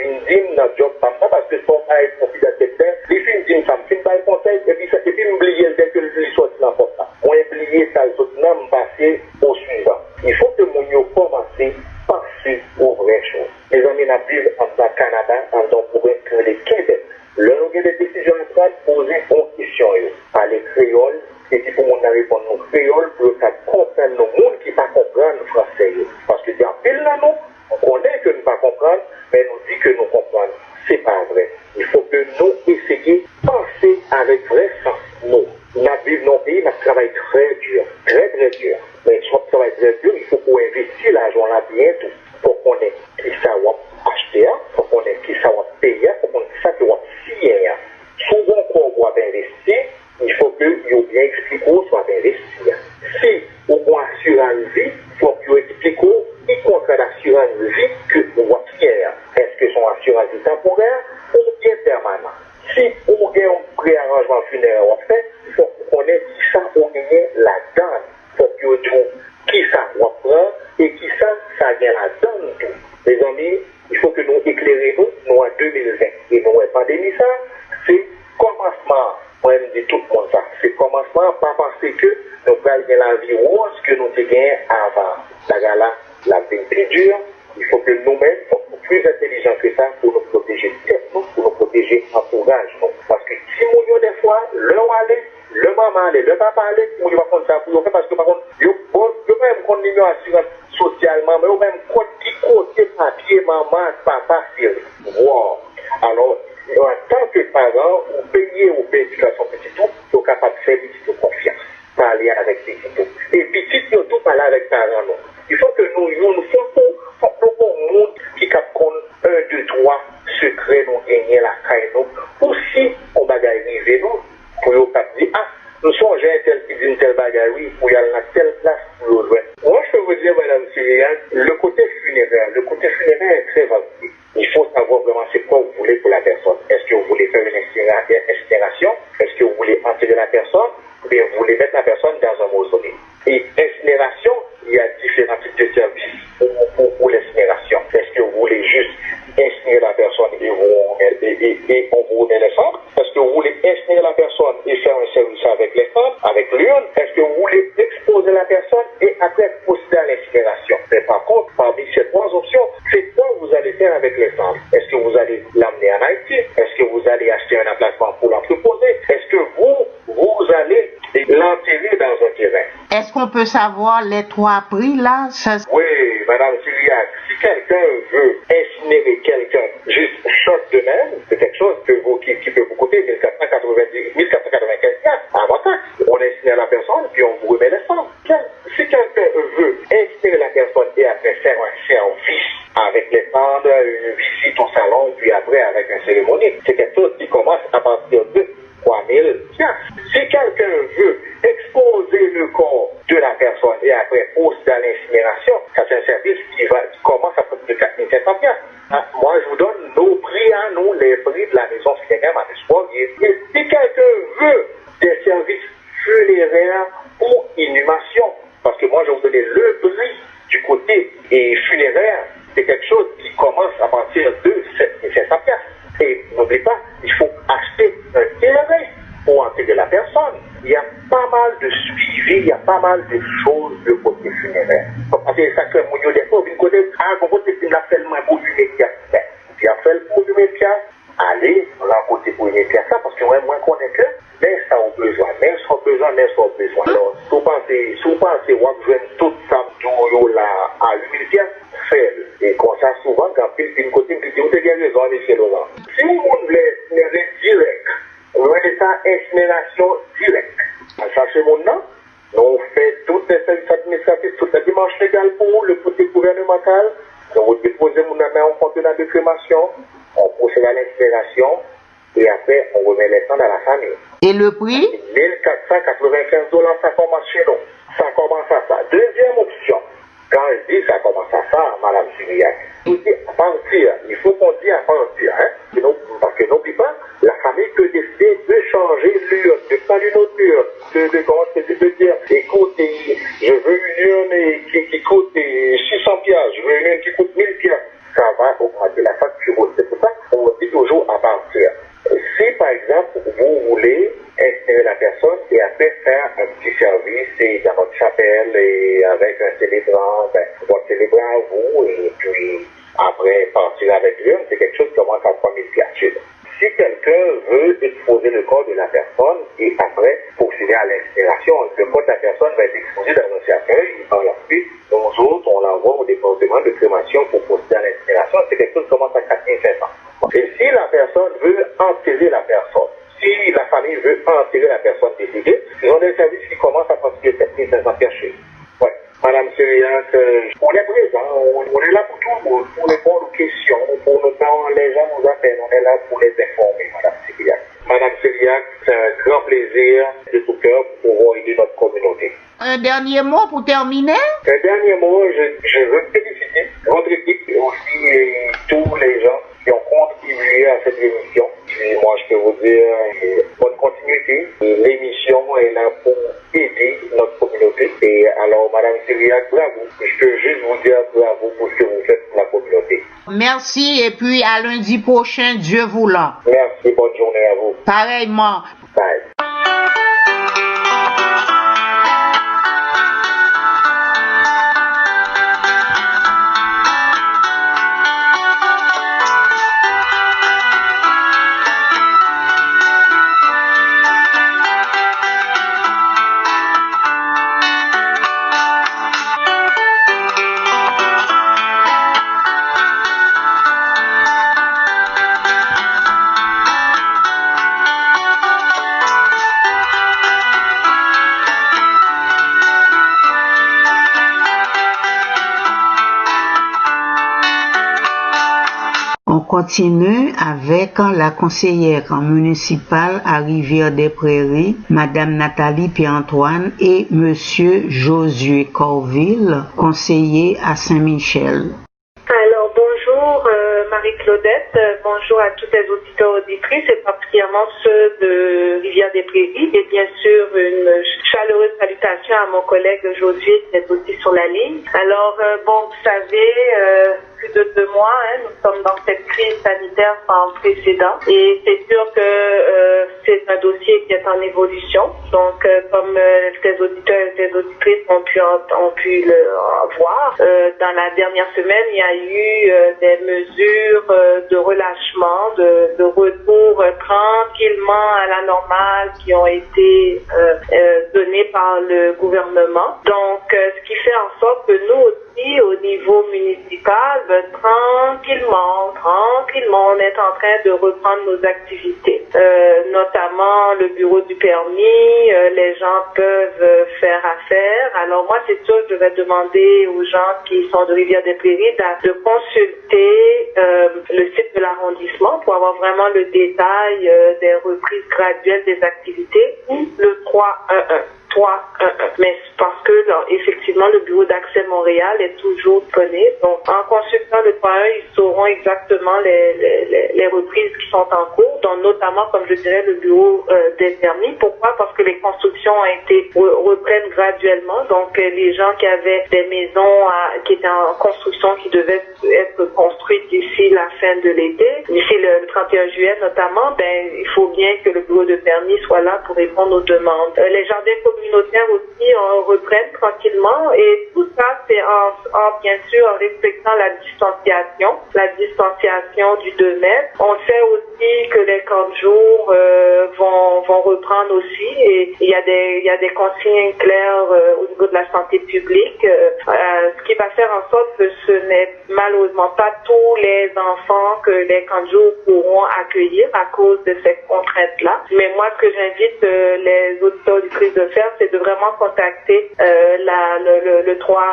dans le job, parce que son père est confidentiel. Les filles disent ça, je ne pas le conseil, et puis m'oublier dès que je sorti dans le poste. On oublier ça, je vais passer au suivant. Il faut que mon commence à penser aux vraies choses. Les amis, nous vivons en Canada, dans un problème que les Québec. Leur des décisions à prendre, poser une question à les créoles, et puis pour mon répondre aux créoles, pour que comprendre nos monde qui ne comprennent pas le français. Parce que c'est un pile là, nous. On connaît que nous ne pas comprendre, mais nous dit que nous comprenons. C'est pas vrai. Il faut que nous essayions de penser avec vrai sens. Nous vivons dans nos pays, nous travaillons très dur. Très, très dur. Mais si on travaille très dur, il faut qu'on investisse l'argent là bientôt. Pour qu'on ait qui ça va acheter, pour qu'on ait qui ça va payer, pour qu'on ait qui ça va signer. Souvent qu'on va investir, il faut que nous bien expliquons soit investir. Si on a assurance vie, il faut que nous expliquons y compris l'assurance vie que vous voyez. Est-ce que son assurance vie temporaire ou bien permanent? Si on a un préarrangement funéraire fait, il faut qu'on ait qui ça on gagne la donne. Il faut que nous disions qui ça on prend et qui ça gagne la donne. Les amis, il faut que nous éclairions nous en 2020. Et nous, la pandémie, ça, c'est commencement. Moi, je dis tout le monde ça. C'est commencement, pas penser que nous allons gagner la vie rose que nous avons gagné avant. La vie plus dure, il faut que nous-mêmes soyons plus intelligents que ça pour nous protéger nous, pour nous protéger entourage. Parce que si nous des fois, le maman allait, le papa allait, on va prendre ça pour nous faire parce que par contre, nous même qu'on ait une assurance socialement, mais nous même qu'on côté papier, maman, papa, c'est wow. Alors, en tant que parents, vous payez ou l'éducation petit tout, vous êtes capable de faire petit tout confiance. Parler avec petit tout. Et petit tout, parler avec parents. Non. Il faut que nous faisons un monde qui capte 1, 2, 3 secrets, nous gagner la caille. Aussi, on va arriver, nous, pour nous dire, nous sommes un tel qui dit une telle bagarre, pour y aller à telle place, pour le loin. Moi, je peux vous dire, Madame Syriac, le côté funéraire est très vaste. Il faut savoir vraiment c'est quoi vous voulez pour la personne. Est-ce que vous voulez faire une incinération? Est-ce que vous voulez enterrer la personne? Ou bien vous voulez mettre la personne dans un mausolée? Et incinération, il y a différents types de services pour l'incinération. Est-ce que vous voulez juste incinérer la personne et on vous remet les cendres? Est-ce que vous voulez incinérer la personne et faire un service avec les cendres, avec l'urne? Est-ce que vous voulez exposer la personne et après procéder à l'incinération? Mais par contre, parmi ces trois options, c'est quoi vous allez faire avec les cendres? Est-ce que vous allez l'amener en Haïti? Est-ce que vous allez acheter un emplacement pour l'entreposer? Est-ce que vous allez l'enterrer dans un terrain? Est-ce qu'on peut savoir les trois prix là? Oui, Madame Syriac, si quelqu'un veut incinérer quelqu'un juste short de même, c'est quelque chose qui peut vous coûter 1495 avant taxe. On incinère la personne, puis on vous remet les cendres. Si quelqu'un veut incinérer la personne et après faire un service avec les cendres, une visite au salon, puis après avec une cérémonie, c'est quelque chose qui commence à partir de 3000 piastres. Si quelqu'un veut exposer le corps de la personne et après procéder à l'incinération, ça c'est un service qui commence à partir de 4500 piastres. Moi, je vous donne nos prix à nous, les prix de la maison funéraire à l'espoir. Et si quelqu'un veut des services funéraires ou inhumation, parce que moi, je vais vous donner le prix du côté funéraire, c'est quelque chose qui commence à partir de 7500 piastres. Et n'oubliez pas, il faut acheter un terrain pour enterrer la personne. Il y a pas mal de suivi, il y a pas mal de choses de côté funéraire. Parce que ça fait mon des fois, une côté, il a fait le moins pour une pièce. Il a fait le pour une pièce, allez, on l'a côté pour une pièce, parce que moi, je connais que, mais ça a besoin, mais ça a besoin. Alors, si vous pensez, vous avez tout ça, là, à 8000 pièces, faites-le. Et comme ça, souvent, quand une côté, vous avez raison, M. Laurent. Si vous voulez incinérer direct, vous voulez ça incinération directe. Ça, c'est mon nom. On fait toutes les services administratifs, toute la démarche légale pour le côté gouvernemental. Donc, vous déposez mon nom en contenant de crémation, on procède à l'incinération, et après, on remet les cendres dans la famille. Et le prix? 1495 $, ça commence chez nous. Ça commence à ça. Deuxième option. Quand je dis ça commence à ça, Madame Syriac, je dis à partir, il faut qu'on dise à partir, hein, parce que n'oublie pas, la famille peut décider de changer l'urne, de prendre une autre urne, de dire, écoute, je veux une urne qui coûte 600 piastres, je veux une urne qui coûte 1000 piastres. Ça va augmenter la facture. C'est pour ça qu'on dit toujours à partir. Si, par exemple, vous voulez incinérer la personne et après faire un petit service dans votre chapelle et avec un célébrant, on va célébrer à vous et puis après partir avec lui, c'est quelque chose qui commence à 3000 piastres. Si quelqu'un veut exposer le corps de la personne et après procéder à l'incinération, le corps de la personne va être exposé dans un cercueil et ensuite, nous autres, on l'envoie au département de crémation pour procéder à l'incinération. C'est quelque chose qui commence à 4500. Et si la personne veut enterrer la personne, si la famille veut enterrer la personne décédée, ils ont des services qui commencent à partir de 7500 piastres. Ouais. Madame Syriac, on est présent, on est là pour tout le monde, pour répondre aux questions, pour nous quand les gens nous appellent, on est là pour les informer, Madame Syriac. Madame Syriac, c'est un grand plaisir de tout cœur pour pouvoir aider notre communauté. Un dernier mot pour terminer? Un dernier mot, je veux féliciter votre équipe et aussi tous les gens qui ont contribué à cette émission. Et moi, je peux vous dire bonne continuité. L'émission est là pour aider notre communauté. Et alors, Madame Syriac, bravo. Je peux juste vous dire bravo pour ce que vous faites pour la communauté. Merci et puis à lundi prochain, Dieu voulant. Merci, bonne journée à vous. Pareillement. Bye. On continue avec la conseillère municipale à Rivière-des-Prairies, Madame Nathalie Pierre-Antoine et Monsieur Josué Corville, conseiller à Saint-Michel. Alors bonjour Marie-Claude. Claudette. Bonjour à tous les auditeurs et auditrices, et particulièrement ceux de Rivière-des-Prairies. Et bien sûr, une chaleureuse salutation à mon collègue Josué qui est aussi sur la ligne. Alors, vous savez, plus de 2 mois, nous sommes dans cette crise sanitaire sans précédent. Et c'est sûr que c'est un dossier qui est en évolution. Donc, comme les auditeurs et les auditrices ont pu le voir, dans la dernière semaine, il y a eu des mesures de relâchement, de retour tranquillement à la normale qui ont été données par le gouvernement. Donc, ce qui fait en sorte que nous aussi, au niveau municipal, tranquillement, on est en train de reprendre nos activités. Notamment le bureau du permis, les gens peuvent faire affaire. Alors moi, c'est sûr que je vais demander aux gens qui sont de Rivière-des-Prairies de consulter le site de l'arrondissement pour avoir vraiment le détail des reprises graduelles des activités ou le 311. Mais parce que effectivement le bureau d'accès Montréal est toujours disponible. Donc en consultant le 311, ils sauront exactement les reprises qui sont en cours, donc notamment, comme je dirais, le bureau des permis. Pourquoi? Parce que les constructions reprennent graduellement. Donc les gens qui avaient des maisons qui étaient en construction, qui devaient être construites d'ici la fin de l'été, d'ici le 31 juillet notamment, il faut bien que le bureau de permis soit là pour répondre aux demandes. Les jardins communautaires aussi reprennent tranquillement, et tout ça c'est bien sûr en respectant la distanciation du 2 mètres. On sait aussi que les camps de jour vont reprendre aussi, et il y a des consignes claires au niveau de la santé publique, ce qui va faire en sorte que ce n'est malheureusement pas tous les enfants que les camps de jour pourront accueillir à cause de cette contrainte-là. Mais moi, ce que j'invite les auditeurs du CRIS de faire, c'est de vraiment contacter le 311,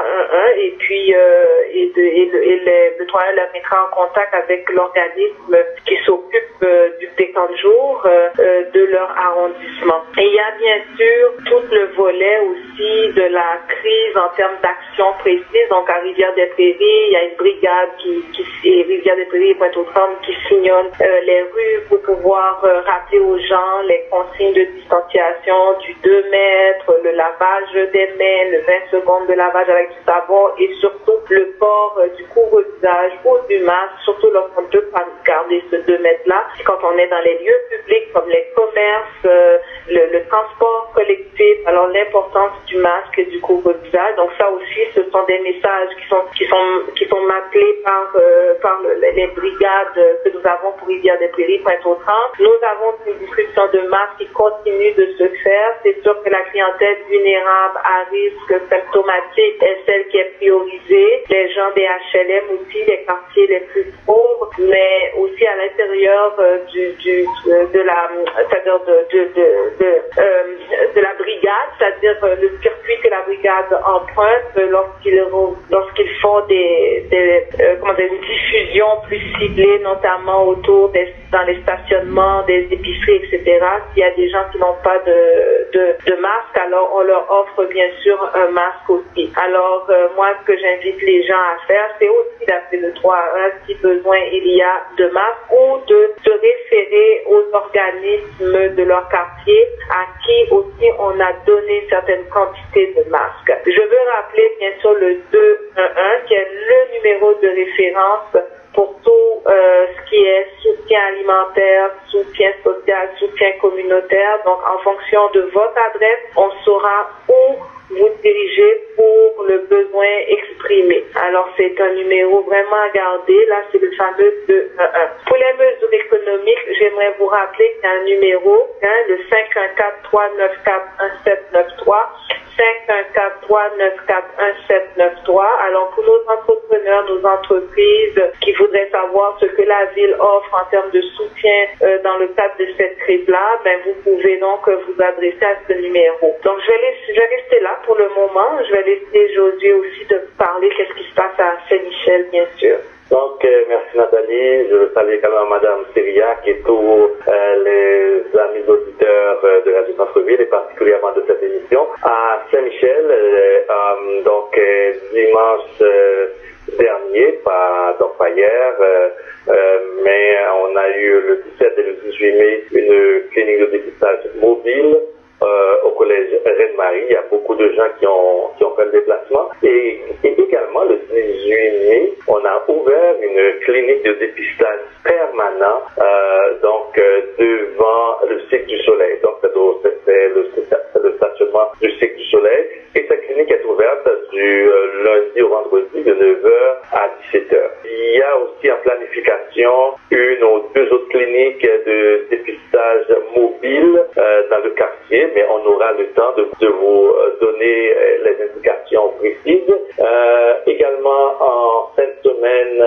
et puis le 311 leur mettra en contact avec l'organisme qui s'occupe des camps de jour de leur arrondissement. Et il y a bien sûr tout le volet aussi de la crise en termes d'action précise. Donc à Rivière-des-Prairies, il y a une brigade qui Rivière-des-Prairies et Pointe-aux-Trembles qui sillonne les rues pour pouvoir rappeler aux gens les consignes de distanciation du 2 mètres, le lavage des mains, le 20 secondes de lavage avec du savon, et surtout le port du couvre-visage ou du masque, surtout lorsqu'on ne peut pas garder ce 2 mètres-là. Quand on est dans les lieux publics comme les commerces, le transport collectif, alors l'importance du masque et du couvre-visage. Donc ça aussi, ce sont des messages qui sont marqués par les brigades que nous avons pour Rivière-des-Prairies, Pointe-aux-Trembles. Nous avons une distribution de masques qui continue de se faire. C'est sûr que la clientèle vulnérable à risque symptomatique est celle qui est priorisée. Les gens des HLM aussi, les quartiers les plus pauvres, mais aussi à l'intérieur de la brigade, c'est-à-dire le circuit que la brigade emprunte lorsqu'ils font une diffusion plus ciblée, notamment dans les stationnements des épiceries, etc. S'il y a des gens qui n'ont pas de masque, alors on leur offre bien sûr un masque aussi. Alors moi, ce que j'invite les gens à faire, c'est aussi d'appeler le 311 si besoin il y a de masques, ou de se référer aux organismes de leur quartier à qui aussi on a donné certaines quantités de masques. Je veux rappeler bien sûr le 211 qui est le numéro de référence pour tout ce qui est soutien alimentaire, soutien social, soutien communautaire. Donc en fonction de votre adresse, on saura où vous diriger pour le besoin exprimé. Alors c'est un numéro vraiment à garder. Là, c'est le fameux 211. Pour les mesures économiques, j'aimerais vous rappeler qu'il y a un numéro, le 514-394-1793. 514-394-1793. Alors pour nos entrepreneurs, nos entreprises qui voudraient savoir ce que la ville offre en termes de soutien dans le cadre de cette crise-là, vous pouvez donc vous adresser à ce numéro. Donc je vais rester là pour le moment. Je vais laisser Josué aussi de parler qu'est-ce qui se passe à Saint-Michel, bien sûr. Donc, merci Nathalie. Je veux saluer également Madame Syriac et tous les amis auditeurs de Radio Centre-Ville et particulièrement de cette émission. À Saint-Michel, dimanche dernier, pas hier, a eu le 17 et le 18 mai une clinique de dépistage mobile au collège Reine-Marie. Il y a beaucoup de gens qui ont fait le déplacement. Et également, le 18 mai, on a ouvert une clinique de dépistage permanent devant le cycle du soleil. Donc, c'est le stationnement du cycle du soleil. Et cette clinique est ouverte du lundi au vendredi de 9h à 17h. Il y a aussi en planification une ou deux autres cliniques de dépistage mobile dans le quartier, mais on aura le temps de vous donner les indications précises. Également, en fin de semaine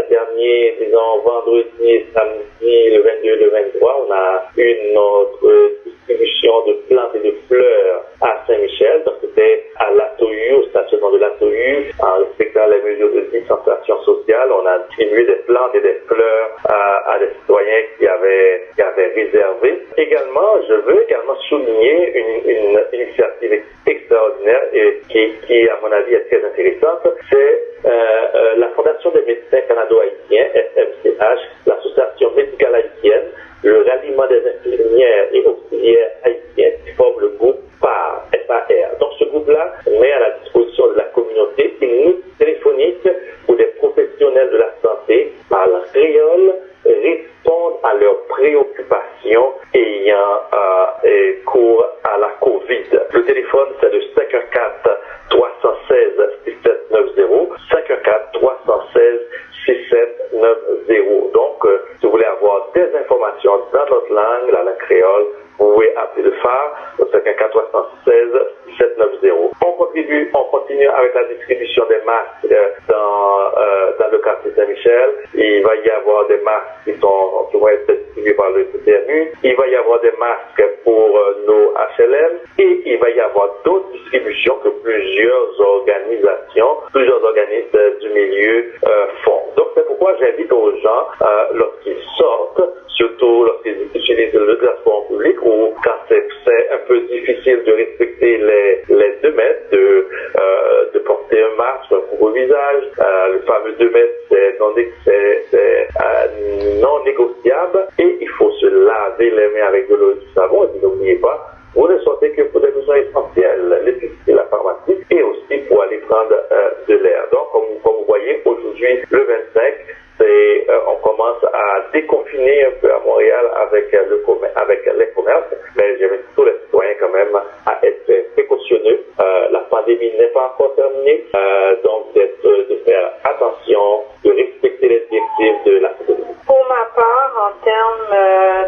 dernier, disons vendredi et samedi, le 22 et le 23, on a une autre distribution de plantes et de fleurs à Saint-Michel. Donc, c'était à l'Atoyu, au stationnement de l'Atoyu, en respectant les mesures de distanciation sociale. On a distribué des plantes et des fleurs à des citoyens qui avaient réservé. Également, je veux également souligner une initiative extraordinaire et qui, à mon avis, est très intéressante. C'est la Fondation des médecins canado-haïtiens, FMCH, l'Association médicale haïtienne, le ralliement des infirmières et auxiliaires haïtiens qui forment le groupe FAR. Donc ce groupe-là met à la disposition de la communauté une ligne téléphonique où des professionnels de la santé parlant créole répondent à leurs préoccupations ayant cours à la COVID. Le téléphone, c'est le 514-316-6790, 514-316-6790. Donc, si vous voulez avoir des informations dans notre langue, la langue créole, vous pouvez appeler le phare au 514-316-6790. On continue avec la distribution des masques dans le quartier Saint-Michel. Il va y avoir des masques qui vont être distribués par le CTMU. Il va y avoir des masques pour nos HLM. Et il va y avoir d'autres distributions que plusieurs organismes du milieu font. Donc c'est pourquoi j'invite aux gens, lorsqu'ils sortent, surtout lorsqu'ils utilisent le transport public ou quand c'est un peu difficile de respecter les 2 mètres, de porter un masque, un couvre-visage. Le fameux 2 mètres, c'est non négociable et il faut se laver les mains avec de l'eau et du savon. Et n'oubliez pas, vous ne sortez que pour des besoins essentiels, l'épicerie, la pharmacie et aussi pour aller prendre de l'air. Donc, comme vous voyez, aujourd'hui, le 25, on commence à déconfiner un peu à Montréal avec les commerces, mais j'invite tous les citoyens quand même à être précautionneux. La pandémie n'est pas encore terminée, donc de faire attention, de respecter les directives de la santé. Pour ma part, en termes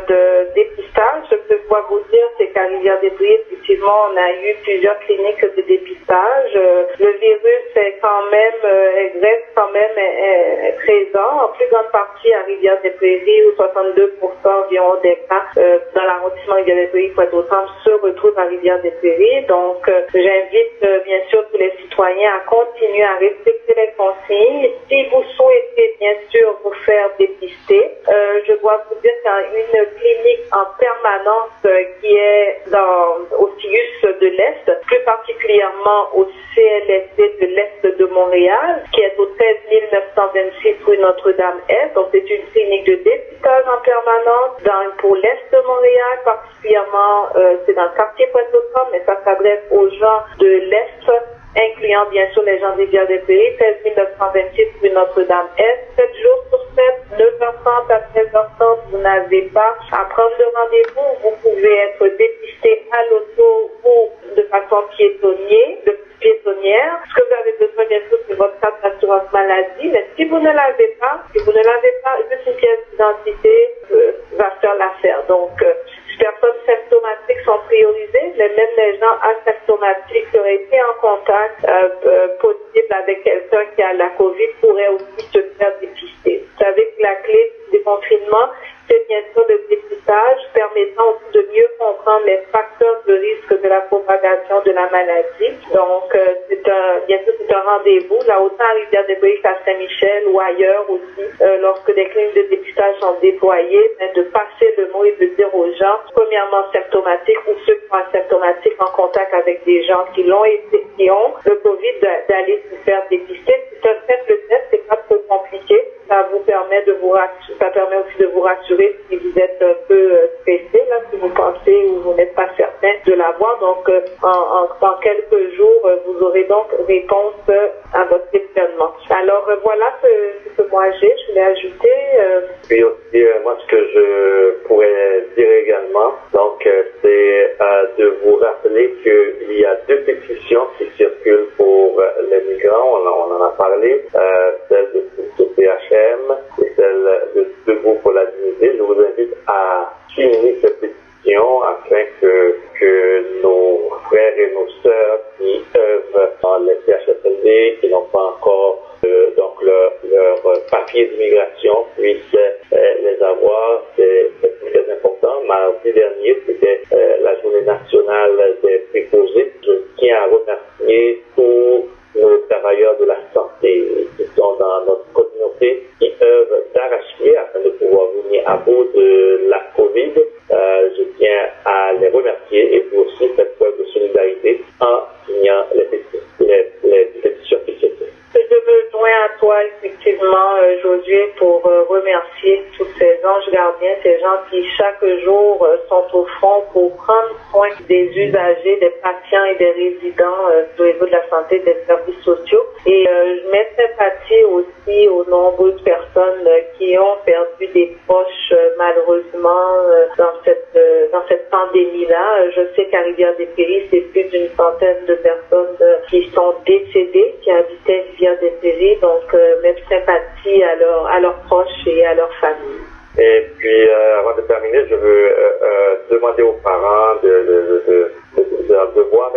de dépistage, ce que je dois vous dire, c'est qu'à Rivière-des-Prairies, effectivement, on a eu plusieurs cliniques de dépistage. Le virus est quand même, reste quand même présent, en plus grande partie à Rivière-des-Prairies, où 62% environ des cas dans l'arrondissement Rivière-des-Prairies, Pointe-aux-Trembles, se retrouvent à Rivière-des-Prairies. Donc, j'invite bien sûr tous les citoyens à continuer à respecter les consignes. Si vous souhaitez bien sûr vous faire dépister, je dois vous dire qu'il y a une clinique en permanence qui est au CIUS de l'Est, plus particulièrement au CLSD de l'Est de Montréal, qui est au 13 926 rue Notre-Dame-Est. Donc, c'est une clinique de dépistage en permanence pour l'Est de Montréal, particulièrement, c'est dans le quartier Pointe-aux-Trembles, mais ça s'adresse aux gens de l'Est, incluant bien sûr les gens des Rivières-des-Prairies, 13 926 rue Notre-Dame-Est, 7 jours sur 7, 9h30 à 13h30, vous n'avez pas à prendre de rendez-vous, vous pouvez être dépisté à l'auto ou de façon piétonnière. Ce que vous avez besoin bien sûr, c'est votre carte d'assurance maladie, mais si vous ne l'avez pas, juste une pièce d'identité va faire l'affaire. Donc, les personnes symptomatiques sont priorisées, mais même les gens asymptomatiques qui auraient été en contact possible avec quelqu'un qui a la COVID pourraient aussi se faire dépister. Vous savez que la clé du déconfinement, c'est bien sûr le dépistage permettant aussi de mieux comprendre les facteurs de risque de la propagation de la maladie. Donc, bien sûr, c'est un rendez-vous, là, autant à Rivière-des-Prairies qu'à Saint-Michel ou ailleurs aussi, lorsque des cliniques de dépistage sont déployées, de passer le mot et de dire aux gens, premièrement symptomatiques ou ceux qui sont asymptomatiques en contact avec des gens qui ont le COVID, d'aller se faire dépister. C'est un simple test, c'est pas trop compliqué. Ça vous permet ça permet aux aussi de vous rassurer si vous êtes un peu stressé, là, si vous pensez ou vous n'êtes pas certain de l'avoir. Donc, dans quelques jours, vous aurez donc réponse à votre questionnement. Alors, voilà ce que moi j'ai. Je voulais ajouter. Puis aussi, moi, ce que je pourrais dire également, donc, c'est de vous rappeler qu'il y a 2 pétitions qui circulent pour les migrants. On en a parlé, celle de CPHM et celle de Debout pour la dignité. Je vous invite à signer cette pétition afin que nos frères et nos sœurs qui œuvrent dans les CHSLD, qui n'ont pas encore donc leur papier d'immigration, puissent les avoir. C'est très important. Mardi dernier, c'était la journée nationale des préposés. Je tiens à remercier tous nos travailleurs de la santé qui sont dans notre communauté, qui œuvrent d'arrache-pied afin de pouvoir venir à bout de la COVID. Je tiens à les remercier et pour aussi cette preuve de solidarité en signant les pétitions qui se font. Je me joins à toi effectivement, Josué, pour remercier tous ces anges gardiens, ces gens qui chaque jour sont au front pour prendre soin des usagers, des patients et des résidents au niveau de la santé, des services sociaux. Et je mets sympathie aussi aux nombreuses personnes qui ont perdu des proches malheureusement dans cette pandémie-là. Je sais qu'à Rivière-des-Prairies, c'est plus d'une centaine de personnes qui sont décédées, qui habitaient Rivière-des-Prairies. Donc, même sympathie à leurs proches et à leurs familles. Et puis, avant de terminer, je veux demander aux parents de voir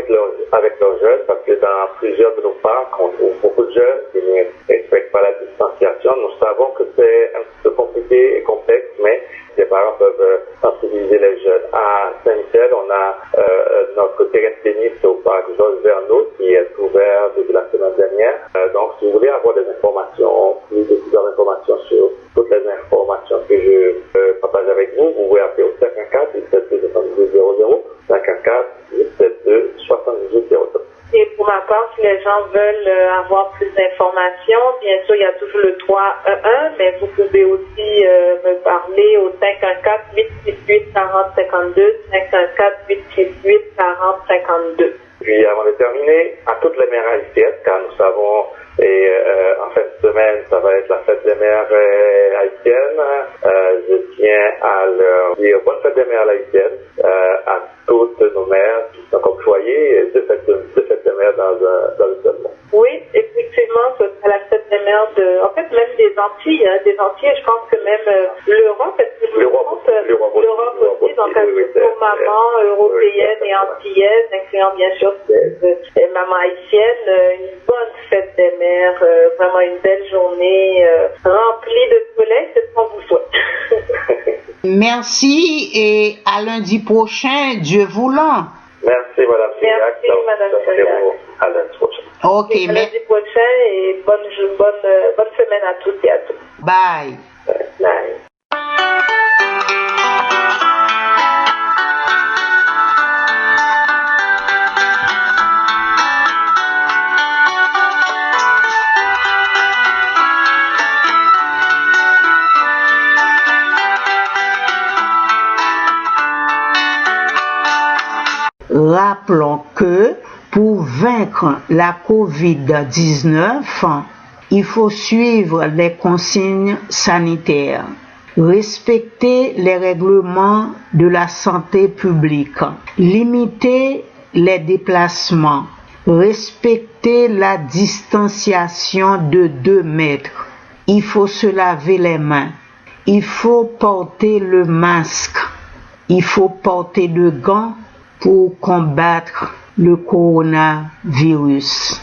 avec leurs jeunes, parce que dans plusieurs de nos parcs, on trouve beaucoup de jeunes qui ne respectent pas la distanciation. Nous savons que c'est un petit peu compliqué et complexe, mais les parents peuvent sensibiliser les jeunes. À Saint-Michel, on a notre terrain de tennis au parc Georges Verneau qui est ouvert depuis la semaine dernière. Donc, si vous voulez avoir des informations, plusieurs informations sur toutes les informations que je partage avec vous, vous pouvez appeler au 514-872-7800, 514-872-7800. Et pour ma part, si les gens veulent avoir plus d'informations, bien sûr, il y a toujours le 311, mais vous pouvez aussi me parler au 514-868-4052, 514-868-4052. Puis, avant de terminer, à toutes les mères haïtiennes, car nous savons, et en fin de semaine, ça va être la fête des mères haïtiennes, je tiens à leur dire bonne fête des mères haïtiennes, à toutes nos mères qui sont comme foyer, et deux fêtes des mères dans le seul monde. Oui, effectivement, c'est la fête des mères en fait, même des Antilles, je pense que même l'Europe, l'Europe aussi, donc aux mamans européennes et antillaises, incluant bien sûr les mamans haïtiennes, une bonne fête des mères, vraiment une belle journée remplie de soleil, c'est ce qu'on vous souhaite. Merci et à lundi prochain, Dieu voulant. Merci, Madame Siriac. Merci, Madame Siriac. À lundi prochain. Ok, à lundi prochain et bonne semaine à tous et à tous. Bye. Bye. Rappelons que pour vaincre la COVID-19, il faut suivre les consignes sanitaires, respecter les règlements de la santé publique, limiter les déplacements, respecter la distanciation de 2 mètres. Il faut se laver les mains. Il faut porter le masque. Il faut porter le gant pour combattre le coronavirus.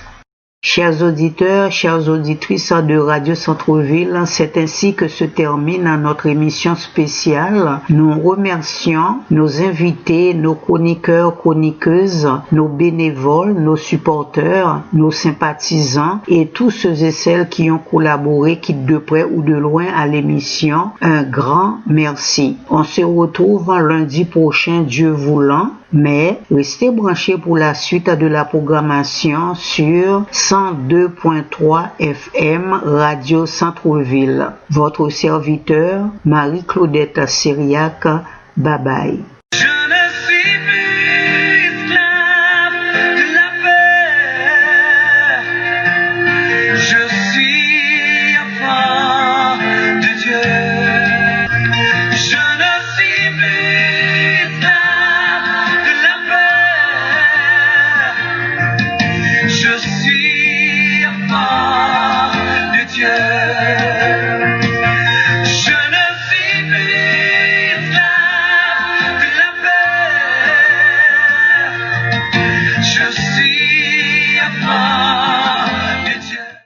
Chers auditeurs, chères auditrices de Radio Centre-Ville, c'est ainsi que se termine notre émission spéciale. Nous remercions nos invités, nos chroniqueurs, chroniqueuses, nos bénévoles, nos supporters, nos sympathisants et tous ceux et celles qui ont collaboré, qui de près ou de loin à l'émission. Un grand merci. On se retrouve lundi prochain, Dieu voulant. Mais restez branchés pour la suite de la programmation sur 102.3 FM Radio Centre-Ville. Votre serviteur, Marie-Claudette Syriac. Bye bye.